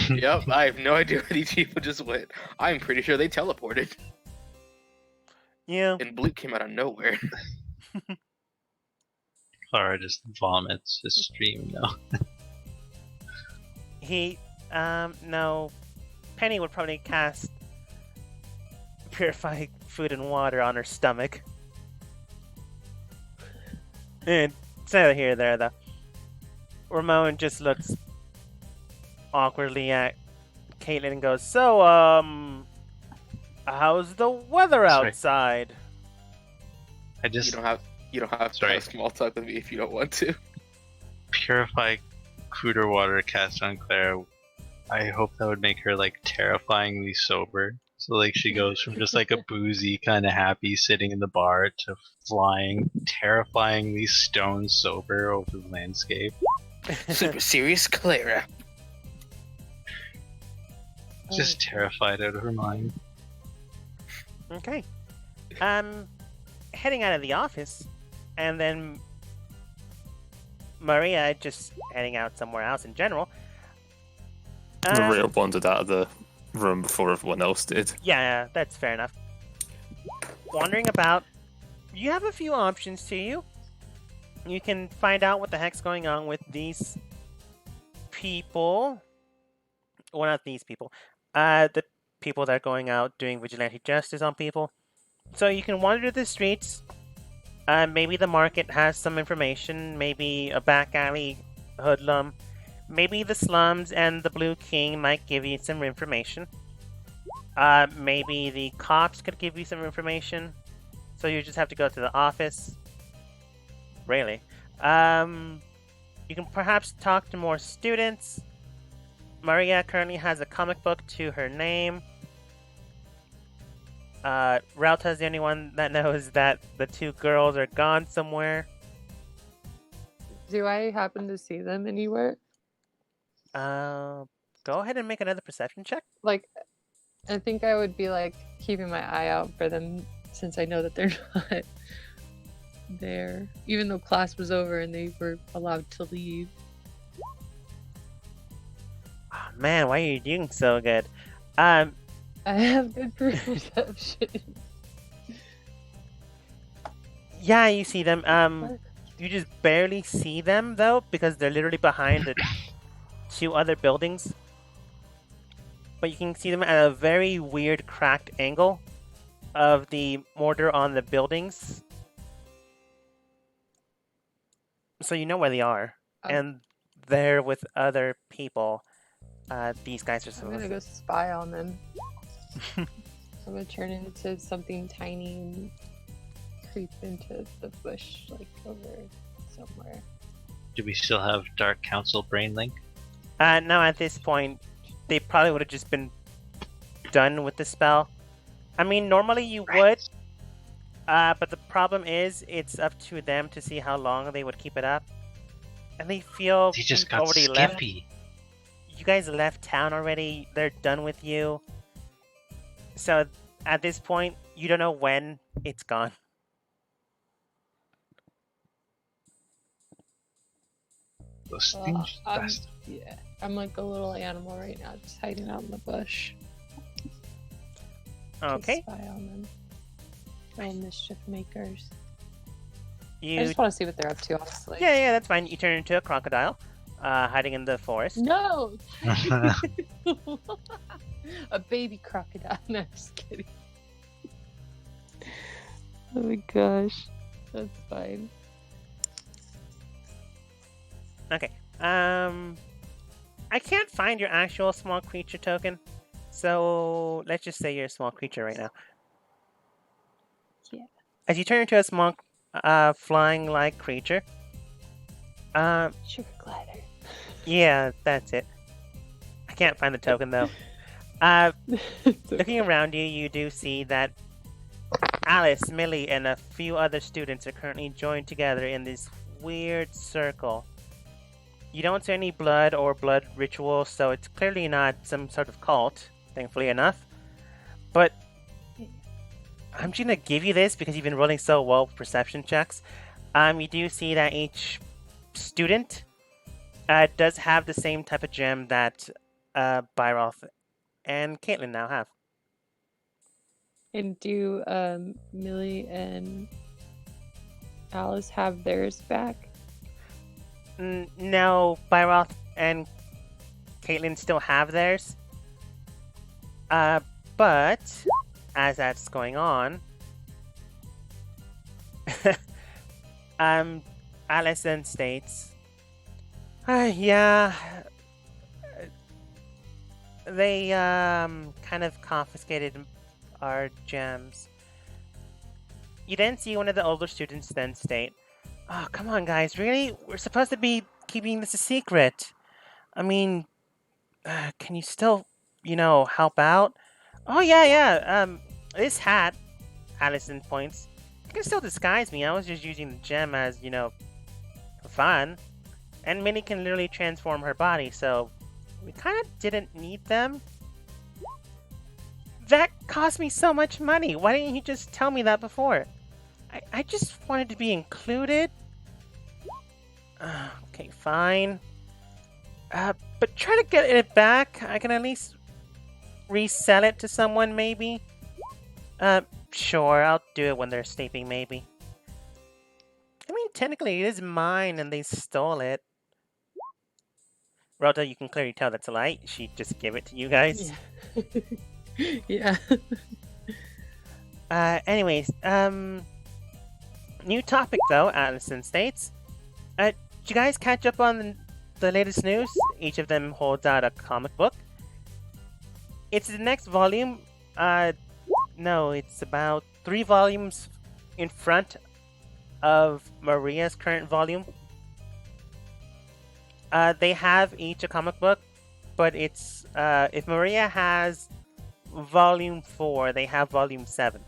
Yep, I have no idea where these people just went. I'm pretty sure they teleported. Yeah. And Bleep came out of nowhere. Clara just vomits his stream now. No. Penny would probably cast Purify Food and Water on her stomach. It's neither here nor there, though. Ramon just looks awkwardly at Caitlin and goes, so, how's the weather Sorry. outside? I just You don't have to Sorry. have small talk with me if you don't want to. purify food or water cast on Claire. I hope that would make her like terrifyingly sober. So like she goes from just like a boozy kind of happy sitting in the bar to flying terrifyingly stone sober over the landscape. Super serious Clara. Just terrified out of her mind. Okay. Heading out of the office, and then Maria just heading out somewhere else in general. Maria wandered out of the room before everyone else did. Yeah, that's fair enough. Wandering about, you have a few options to you. You can find out what the heck's going on with these people. Well, not these people. The people that are going out doing vigilante justice on people. So you can wander the streets Maybe the market has some information. Maybe a back alley hoodlum. Maybe the slums and the Blue King might give you some information. Maybe the cops could give you some information. So you just have to go to the office. Really. You can perhaps talk to more students. Maria currently has a comic book to her name. Rauta is the only one that knows that the two girls are gone somewhere. Do I happen to see them anywhere? Go ahead and make another perception check. Like, I think I would be like keeping my eye out for them since I know that they're not there. Even though class was over and they were allowed to leave. Oh, man, why are you doing so good? I have good perception. Yeah, you see them. You just barely see them though, because they're literally behind the two other buildings. But you can see them at a very weird, cracked angle of the mortar on the buildings. So you know where they are, and they're with other people. These guys are I'm gonna go spy on them. I'm gonna turn into something tiny and creep into the bush, like over somewhere. Do we still have Dark Council Brain Link? No, at this point, they probably would have just been done with the spell. I mean, normally you would, but the problem is it's up to them to see how long they would keep it up. And they feel They just you've got already skimpy. left. You guys left town already. They're done with you. So at this point, you don't know when it's gone. Those stingy bastards. Yeah, I'm like a little animal right now, just hiding out in the bush. Okay. To spy on them. Little mischief makers. I You just want to see what they're up to, honestly. yeah, that's fine. You turn into a crocodile, hiding in the forest. No! A baby crocodile. No, I'm just kidding. Oh my gosh. That's fine. Okay. I can't find your actual small creature token, so let's just say you're a small creature right now. Yeah. As you turn into a small, flying-like creature. Sugar glider. Yeah, that's it. I can't find the token though. Looking around you, you do see that Alice, Millie, and a few other students are currently joined together in this weird circle. You don't see any blood or blood rituals, so it's clearly not some sort of cult, thankfully enough. But I'm just gonna give you this because you've been rolling so well with perception checks. You do see that each student does have the same type of gem that Byroth and Caitlin now have. And do Millie and Alice have theirs back? No, Byroth and Caitlin still have theirs. But as that's going on, Alice then states, yeah, they kind of confiscated our gems. You then see one of the older students then state, oh, come on, guys, really? We're supposed to be keeping this a secret. I mean, can you still, help out? Oh, yeah. This hat, Allison points, you can still disguise me. I was just using the gem as, for fun. And Minnie can literally transform her body, so we kind of didn't need them. That cost me so much money. Why didn't you just tell me that before? I just wanted to be included. Okay, fine. But try to get it back. I can at least resell it to someone, maybe. Sure, I'll do it when they're sleeping, maybe. I mean, technically, it is mine, and they stole it. Rhoda, you can clearly tell that's a lie. She just gave it to you guys. Yeah. Anyways, New topic though, Allison states. Did you guys catch up on the latest news? Each of them holds out a comic book. It's the next volume. No, it's about 3 volumes in front of Maria's current volume. They have each a comic book, but it's if Maria has volume 4, they have volume 7.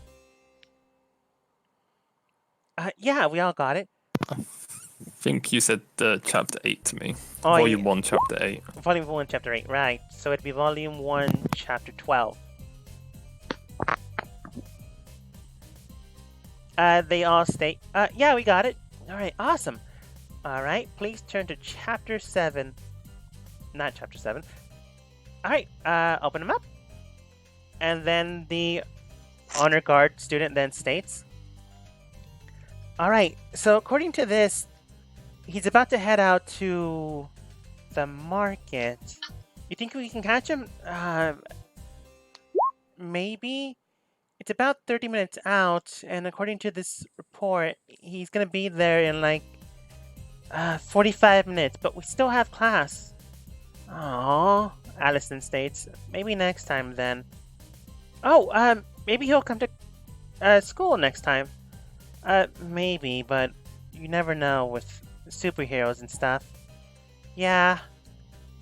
Yeah, we all got it. I think you said chapter 8 to me. Oh, Volume 1, chapter 8. Volume 1, chapter 8, right. So it'd be volume 1, chapter 12. They all state, yeah, we got it. Alright, awesome. Alright, please turn to chapter 7. Not chapter 7. Alright, open them up. And then the honor guard student then states, alright, so according to this, he's about to head out to the market. You think we can catch him? Maybe? It's about 30 minutes out, and according to this report, he's gonna be there in like 45 minutes, but we still have class. Aww, Allison states. Maybe next time then. Oh, maybe he'll come to school next time. Maybe, but you never know with superheroes and stuff. Yeah,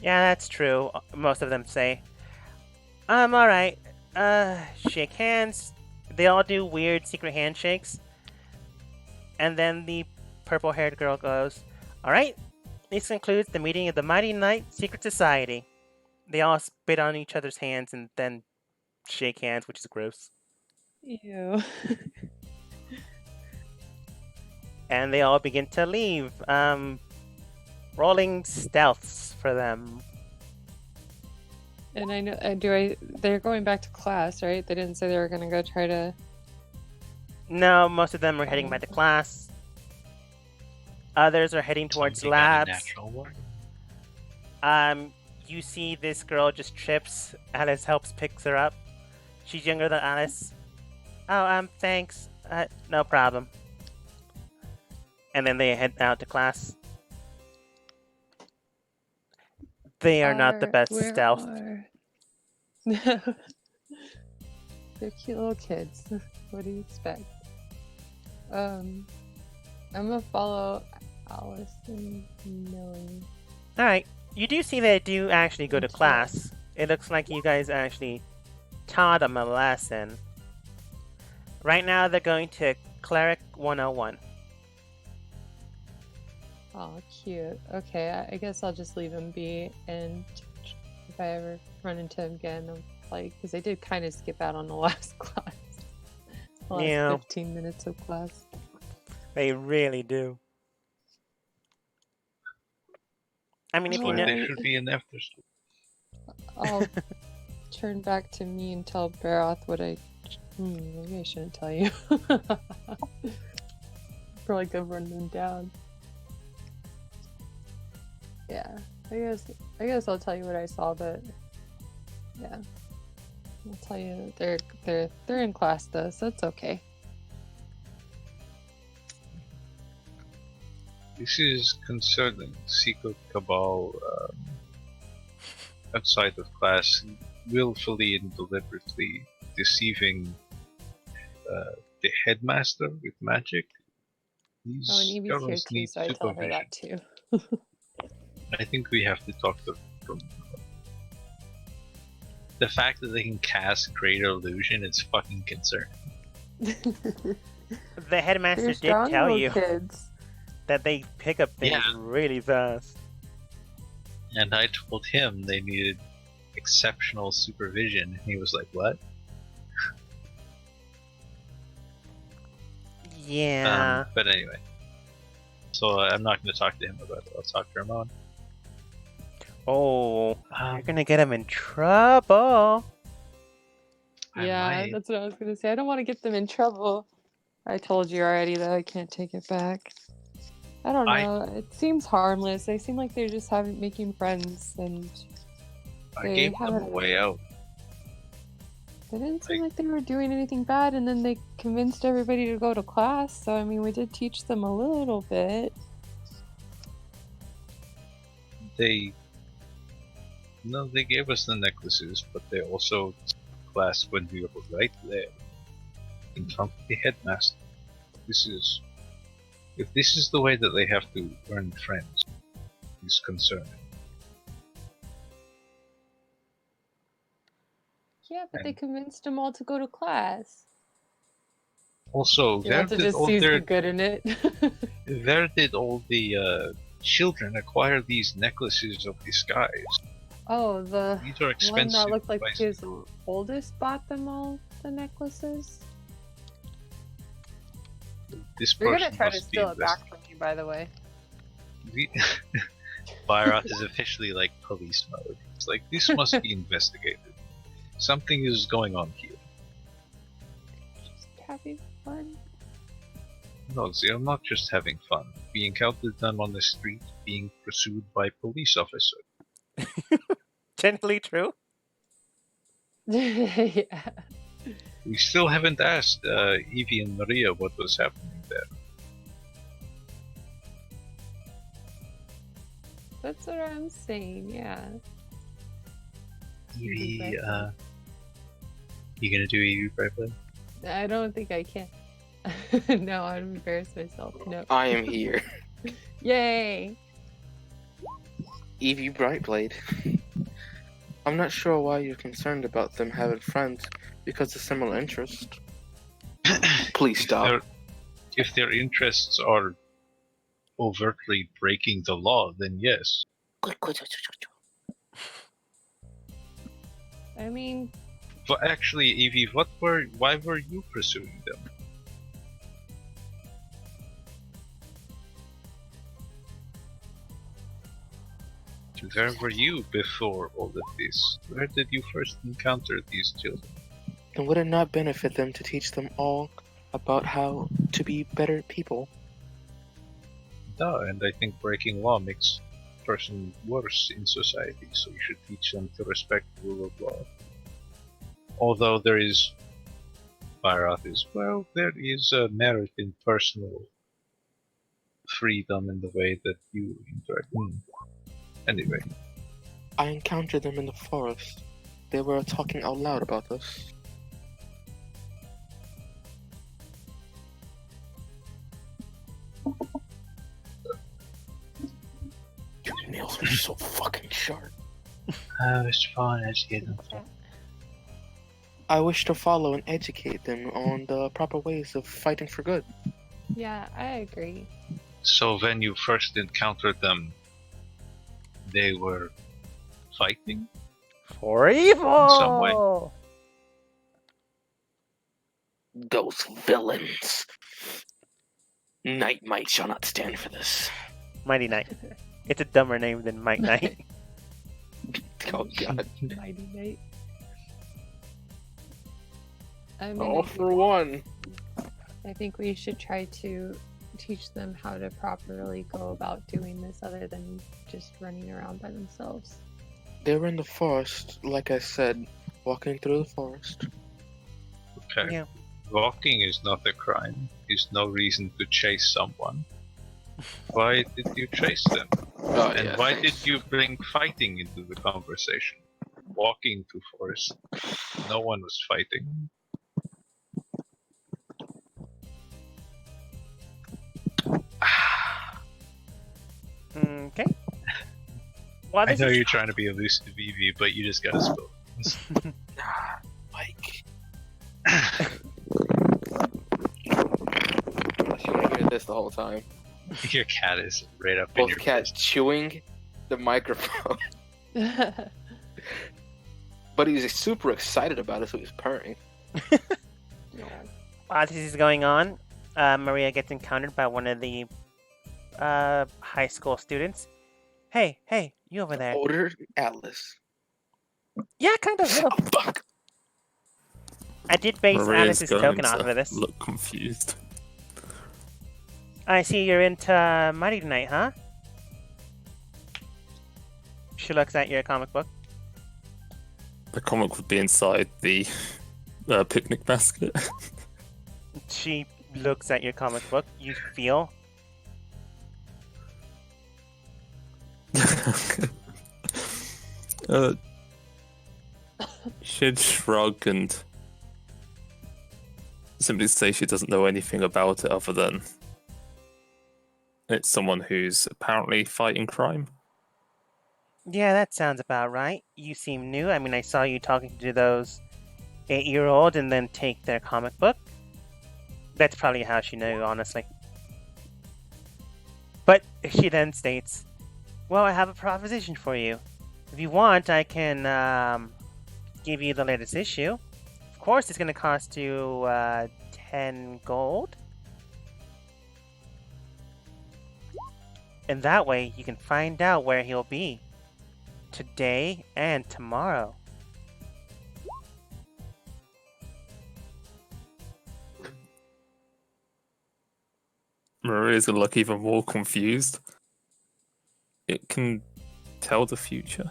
that's true, most of them say. Alright. Shake hands. They all do weird secret handshakes. And then the purple-haired girl goes, alright, this concludes the meeting of the Mighty Knight Secret Society. They all spit on each other's hands and then shake hands, which is gross. Ew. And they all begin to leave. Rolling stealths for them. And I know, they're going back to class, right? They didn't say they were gonna go try to... No, most of them are heading back to class. Others are heading towards Something out of labs. Natural War. You see this girl just trips. Alice helps picks her up. She's younger than Alice. Oh, thanks. No problem. And then they head out to class. They are not the best Where stealth. They're cute little kids. What do you expect? I'm gonna follow Alice and Millie. Alright, you do see they do actually go to class. It looks like you guys actually taught them a lesson. Right now they're going to Cleric 101. Oh, cute. Okay, I guess I'll just leave him be, and if I ever run into him again, I'll play, because they did kind of skip out on the last class. The last Yeah. 15 minutes of class. They really do. I mean, if you Or know... they should be in after school. I'll turn back to me and tell Baroth what I... maybe I shouldn't tell you. Probably go run them down. Yeah, I guess I'll tell you what I saw, but yeah, I'll tell you they're in class though, so it's okay. This is concerning. Secret Cabal outside of class, willfully and deliberately deceiving the headmaster with magic. These Oh, and Evie's here girls too, need so I tell her supervision. that too. I think we have to talk to them. The fact that they can cast Greater Illusion is fucking concerning. The headmaster They're did strong tell little you kids. that they pick up things Yeah. really fast. And I told him they needed exceptional supervision, and he was like, "What?" Yeah. But anyway, so I'm not going to talk to him about it. I'll talk to Ramon. Oh, you're gonna get him in trouble. I Yeah, might. that's what I was gonna say. I don't want to get them in trouble. I told you already that I can't take it back. I don't know. It seems harmless. They seem like they're just making friends, and I they gave them a haven't- way out. They didn't seem like they were doing anything bad, and then they convinced everybody to go to class. So I mean, we did teach them a little bit. They gave us the necklaces, but they also class when we were right there in front of the headmaster. If this is the way that they have to earn friends, it's concerning. Yeah, but they And- convinced them all to go to class. Also, You have to just seize the good in it. where did all the children acquire these necklaces of disguise? Oh, the These are one expensive. that looked like devices. his oldest bought them all the necklaces. This We're gonna person try to must be steal it back from you, by the way. Byroth is officially like police mode. It's like, this must be investigated. Something is going on here. Just having fun. No, see, I'm not just having fun. We encountered them on the street being pursued by police officers. Gently true. Yeah. We still haven't asked Evie and Maria what was happening there. That's what I'm saying, yeah. Evie, Brightblade. you gonna do Evie Brightblade? I don't think I can. No, I'd embarrass myself. No. I am here. Yay! Evie Brightblade. I'm not sure why you're concerned about them having friends because of similar interests. Please stop. If their interests are overtly breaking the law, then yes. I mean, But actually, Evie, why were you pursuing them? Where were you before all of this? Where did you first encounter these children? And would it not benefit them to teach them all about how to be better people? No, and I think breaking law makes a person worse in society, so you should teach them to respect the rule of law. Although there is Byroth is, well, there is a merit in personal freedom in the way that you interact. Anyway, I encountered them in the forest. They were talking out loud about us. Your nails are so fucking sharp. it's fine, educating them. I wish to follow and educate them on the proper ways of fighting for good. yeah, I agree. So when you first encountered them, they were fighting? For evil! some way. Those villains. Night Might shall not stand for this. Mighty Knight. It's a dumber name than Might Knight. Oh god. Mighty Knight. I mean, All for one. I think we should try to teach them how to properly go about doing this other than just running around by themselves. They were in the forest, like I said, walking through the forest. Okay. Yeah. Walking is not a crime. Is no reason to chase someone. Why did you chase them? Oh, And yeah, why thanks. did you bring fighting into the conversation? Walking through forest. No one was fighting. Okay. Well, I this know is... you're trying to be elusive, Evie, but you just gotta spill it. Mike. Unless you want to hear this the whole time. Your cat is right up in Both your cats face. chewing the microphone. But he's super excited about it, so he's purring. While this is going on, Maria gets encountered by one of the high school students. Hey, you over there. Older Atlas. Yeah, kind of. Little. Oh, fuck. I did base Maria's Alice's going token to off of this. look confused. I see you're into Mighty Knight, huh? She looks at your comic book. The comic would be inside the picnic basket. She looks at your comic book. You feel. uh, she'd shrug and simply say she doesn't know anything about it other than it's someone who's apparently fighting crime. Yeah, that sounds about right. You seem new. I mean, I saw you talking to those 8-year-old and then take their comic book. That's probably how she knew, honestly. But she then states, well, I have a proposition for you. If you want, I can give you the latest issue. Of course, it's going to cost you 10 gold. And that way, you can find out where he'll be. Today and tomorrow. Maria's gonna look even more confused. It can tell the future.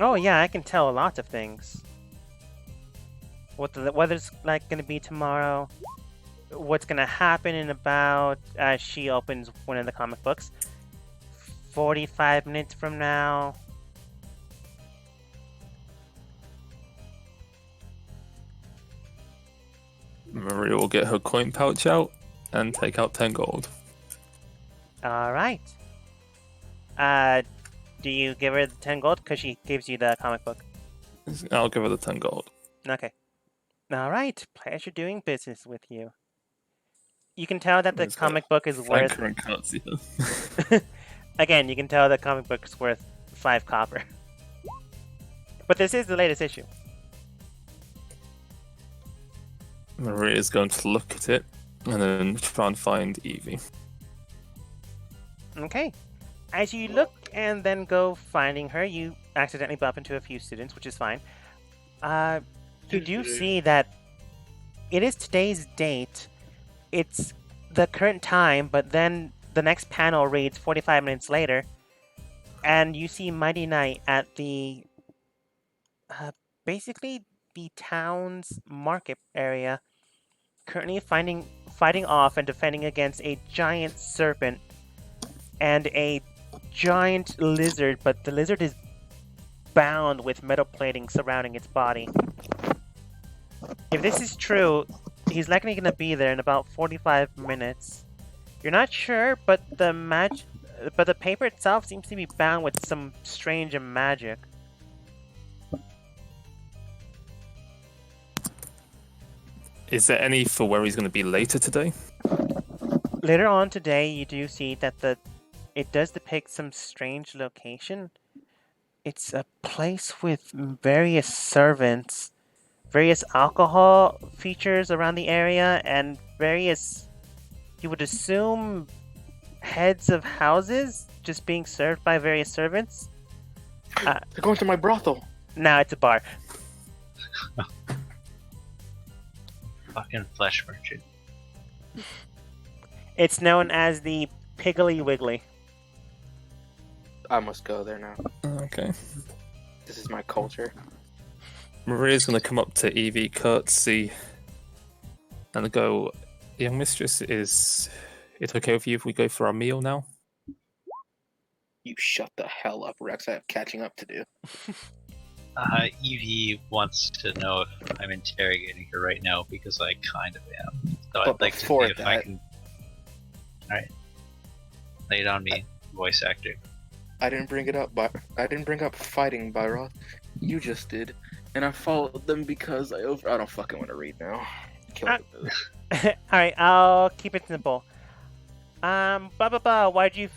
Oh yeah, I can tell a lot of things. What the weather's like gonna be tomorrow. What's gonna happen in about, as she opens one of the comic books, 45 minutes from now. Maria will get her coin pouch out and take out 10 gold. Alright. Do you give her the 10 gold? Because she gives you the comic book. I'll give her the 10 gold. Okay. Alright, pleasure doing business with you. You can tell that the It's got comic book is worth... Flanker and Katsuya. Again, you can tell the comic book is worth 5 copper. But this is the latest issue. Maria's going to look at it and then try and find Evie. Okay. As you look and then go finding her, you accidentally bump into a few students, which is fine. You do see that it is today's date. It's the current time, but then the next panel reads 45 minutes later, and you see Mighty Knight at the basically the town's market area, currently fighting off and defending against a giant serpent and a giant lizard, but the lizard is bound with metal plating surrounding its body. If this is true, he's likely going to be there in about 45 minutes. You're not sure, but the paper itself seems to be bound with some strange magic. Is there any for where he's going to be later today? Later on today, you do see that it does depict some strange location. It's a place with various servants, various alcohol features around the area, and various, you would assume, heads of houses just being served by various servants. They're going to my brothel. Now it's a bar. Fucking flesh merchant. It's known as the Piggly Wiggly. I must go there now. Okay. This is my culture. Maria's going to come up to Evie, curtsy, and go, young mistress, is it okay with you if we go for our meal now? You shut the hell up, Rex. I have catching up to do. Evie wants to know if I'm interrogating her right now because I kind of am. So But I'd like to see before if I that- can. Alright. Lay it on me, voice actor. I didn't bring it up, but I didn't bring up fighting, Byroth. You just did, and I followed them because I don't fucking want to read now. Kill Ah. the boo. Alright, I'll keep it simple. Blah blah blah, why'd you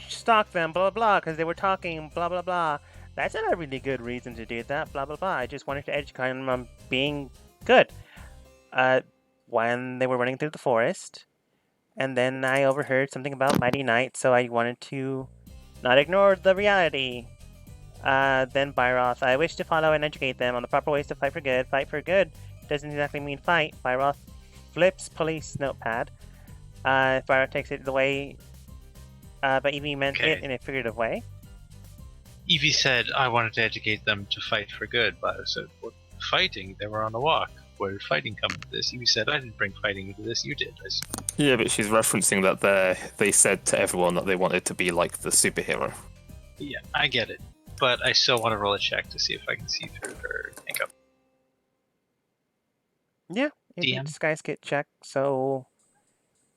stalk them, blah blah blah, because they were talking, blah blah blah. That's not a really good reason to do that, blah blah blah. I just wanted to educate them on being good. When they were running through the forest, and then I overheard something about Mighty Knight, so I wanted to not ignore the reality. Then Byroth, I wish to follow and educate them on the proper ways to fight for good. Fight for good doesn't exactly mean fight. Byroth flips police notepad. Byroth takes it the way, but Evie meant Okay. it in a figurative way. Evie said I wanted to educate them to fight for good, but I said, fighting. They were on a walk. Where did fighting come into this? You said I didn't bring fighting into this. You did. Yeah, but she's referencing that they said to everyone that they wanted to be like the superhero. Yeah, I get it. But I still want to roll a check to see if I can see through her makeup. Yeah, DM? disguise kit check. So,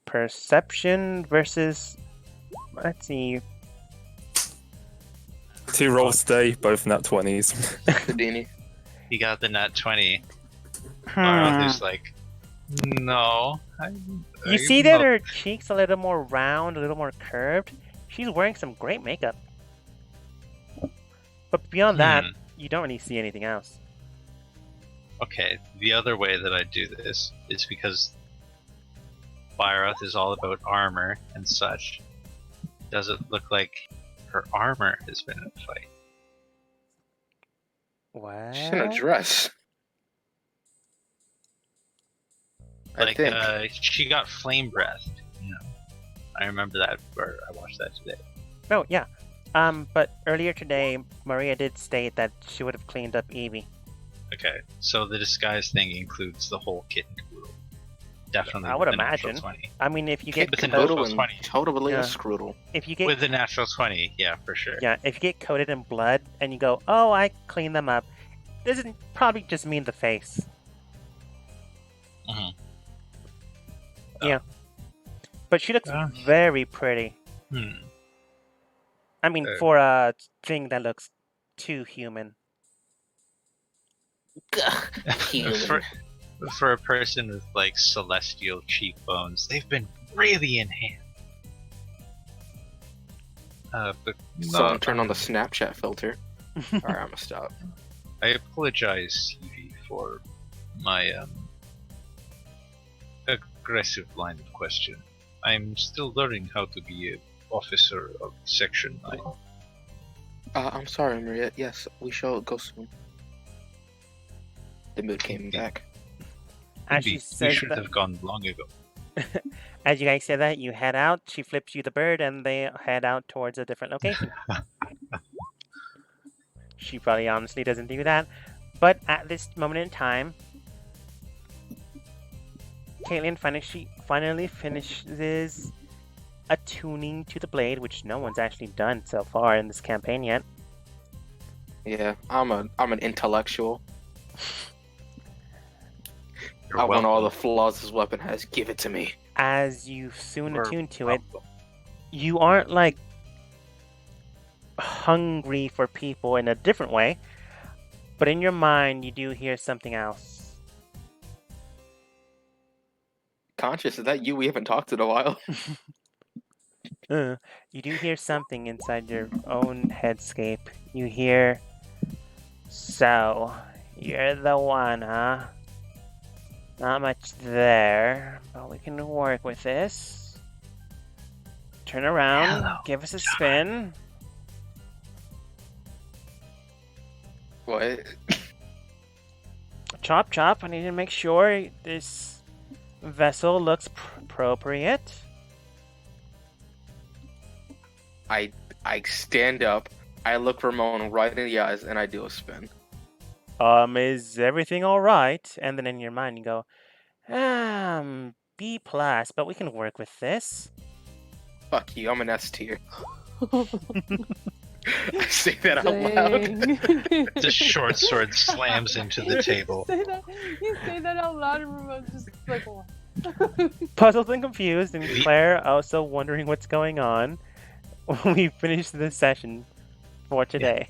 perception versus. Let's see. 2 rolls today, both nat 20s. Houdini. You got the nat 20. Hmm. Arthur's like, no. You see that her cheeks a little more round, a little more curved. She's wearing some great makeup. But beyond that, you don't really see anything else. Okay, the other way that I do this is because Byreth is all about armor and such. Does it look like her armor has been in a fight? What? She's in a dress. I Like, think. she got flame breathed. You know, I remember that, or I watched that today. Oh, yeah. But earlier today, Maria did state that she would have cleaned up Evie. Okay, so the disguise thing includes the whole kit and caboodle. Definitely. I would with the natural imagine. 20. I mean, if you get With the coated, natural Totally, 20. totally Yeah. a scroodle. if you get With the natural 20, yeah, for sure. yeah, if you get coated in blood and you go, "Oh, I cleaned them up," doesn't probably just mean the face. Mhm. Yeah, but she looks Uh. very pretty. I mean, Uh. for a thing that looks too human. Human. For a person with like celestial cheekbones, they've been really enhanced. But Someone turn on the Snapchat filter. Alright, I'm gonna stop. I apologize, Evie, for my aggressive line of question. I'm still learning how to be an officer of Section 9. I'm sorry, Maria. Yes, we shall go soon. The mood came back. As Indeed, she we says should that, have gone long ago. as you guys say that, you head out. She flips you the bird, and they head out towards a different location. She probably honestly doesn't do that, but at this moment in time, Caitlin finally finishes attuning to the blade, which no one's actually done so far in this campaign yet. Yeah, I'm an intellectual. You're I want all the welcome. flaws this weapon has. Give it to me. As you soon You're attune to it, welcome. you aren't like hungry for people in a different way, but in your mind, you do hear something else. Conscious, is that you? We haven't talked in a while. You do hear something inside your own headscape. You hear, "So, you're the one, huh? Not much there, but we can work with this. Turn around, Hello, give us a spin." What? Chop, chop. I need to make sure this vessel looks appropriate. I stand up. I look Ramon right in the eyes, and I do a spin. Is everything all right? And then in your mind you go, B+, but we can work with this. Fuck you. I'm an S tier. I say that out loud. The short sword slams into the table. You say that out loud, and Ramon's just like, what? Puzzled and confused, and Claire also wondering what's going on. We finished this session for today.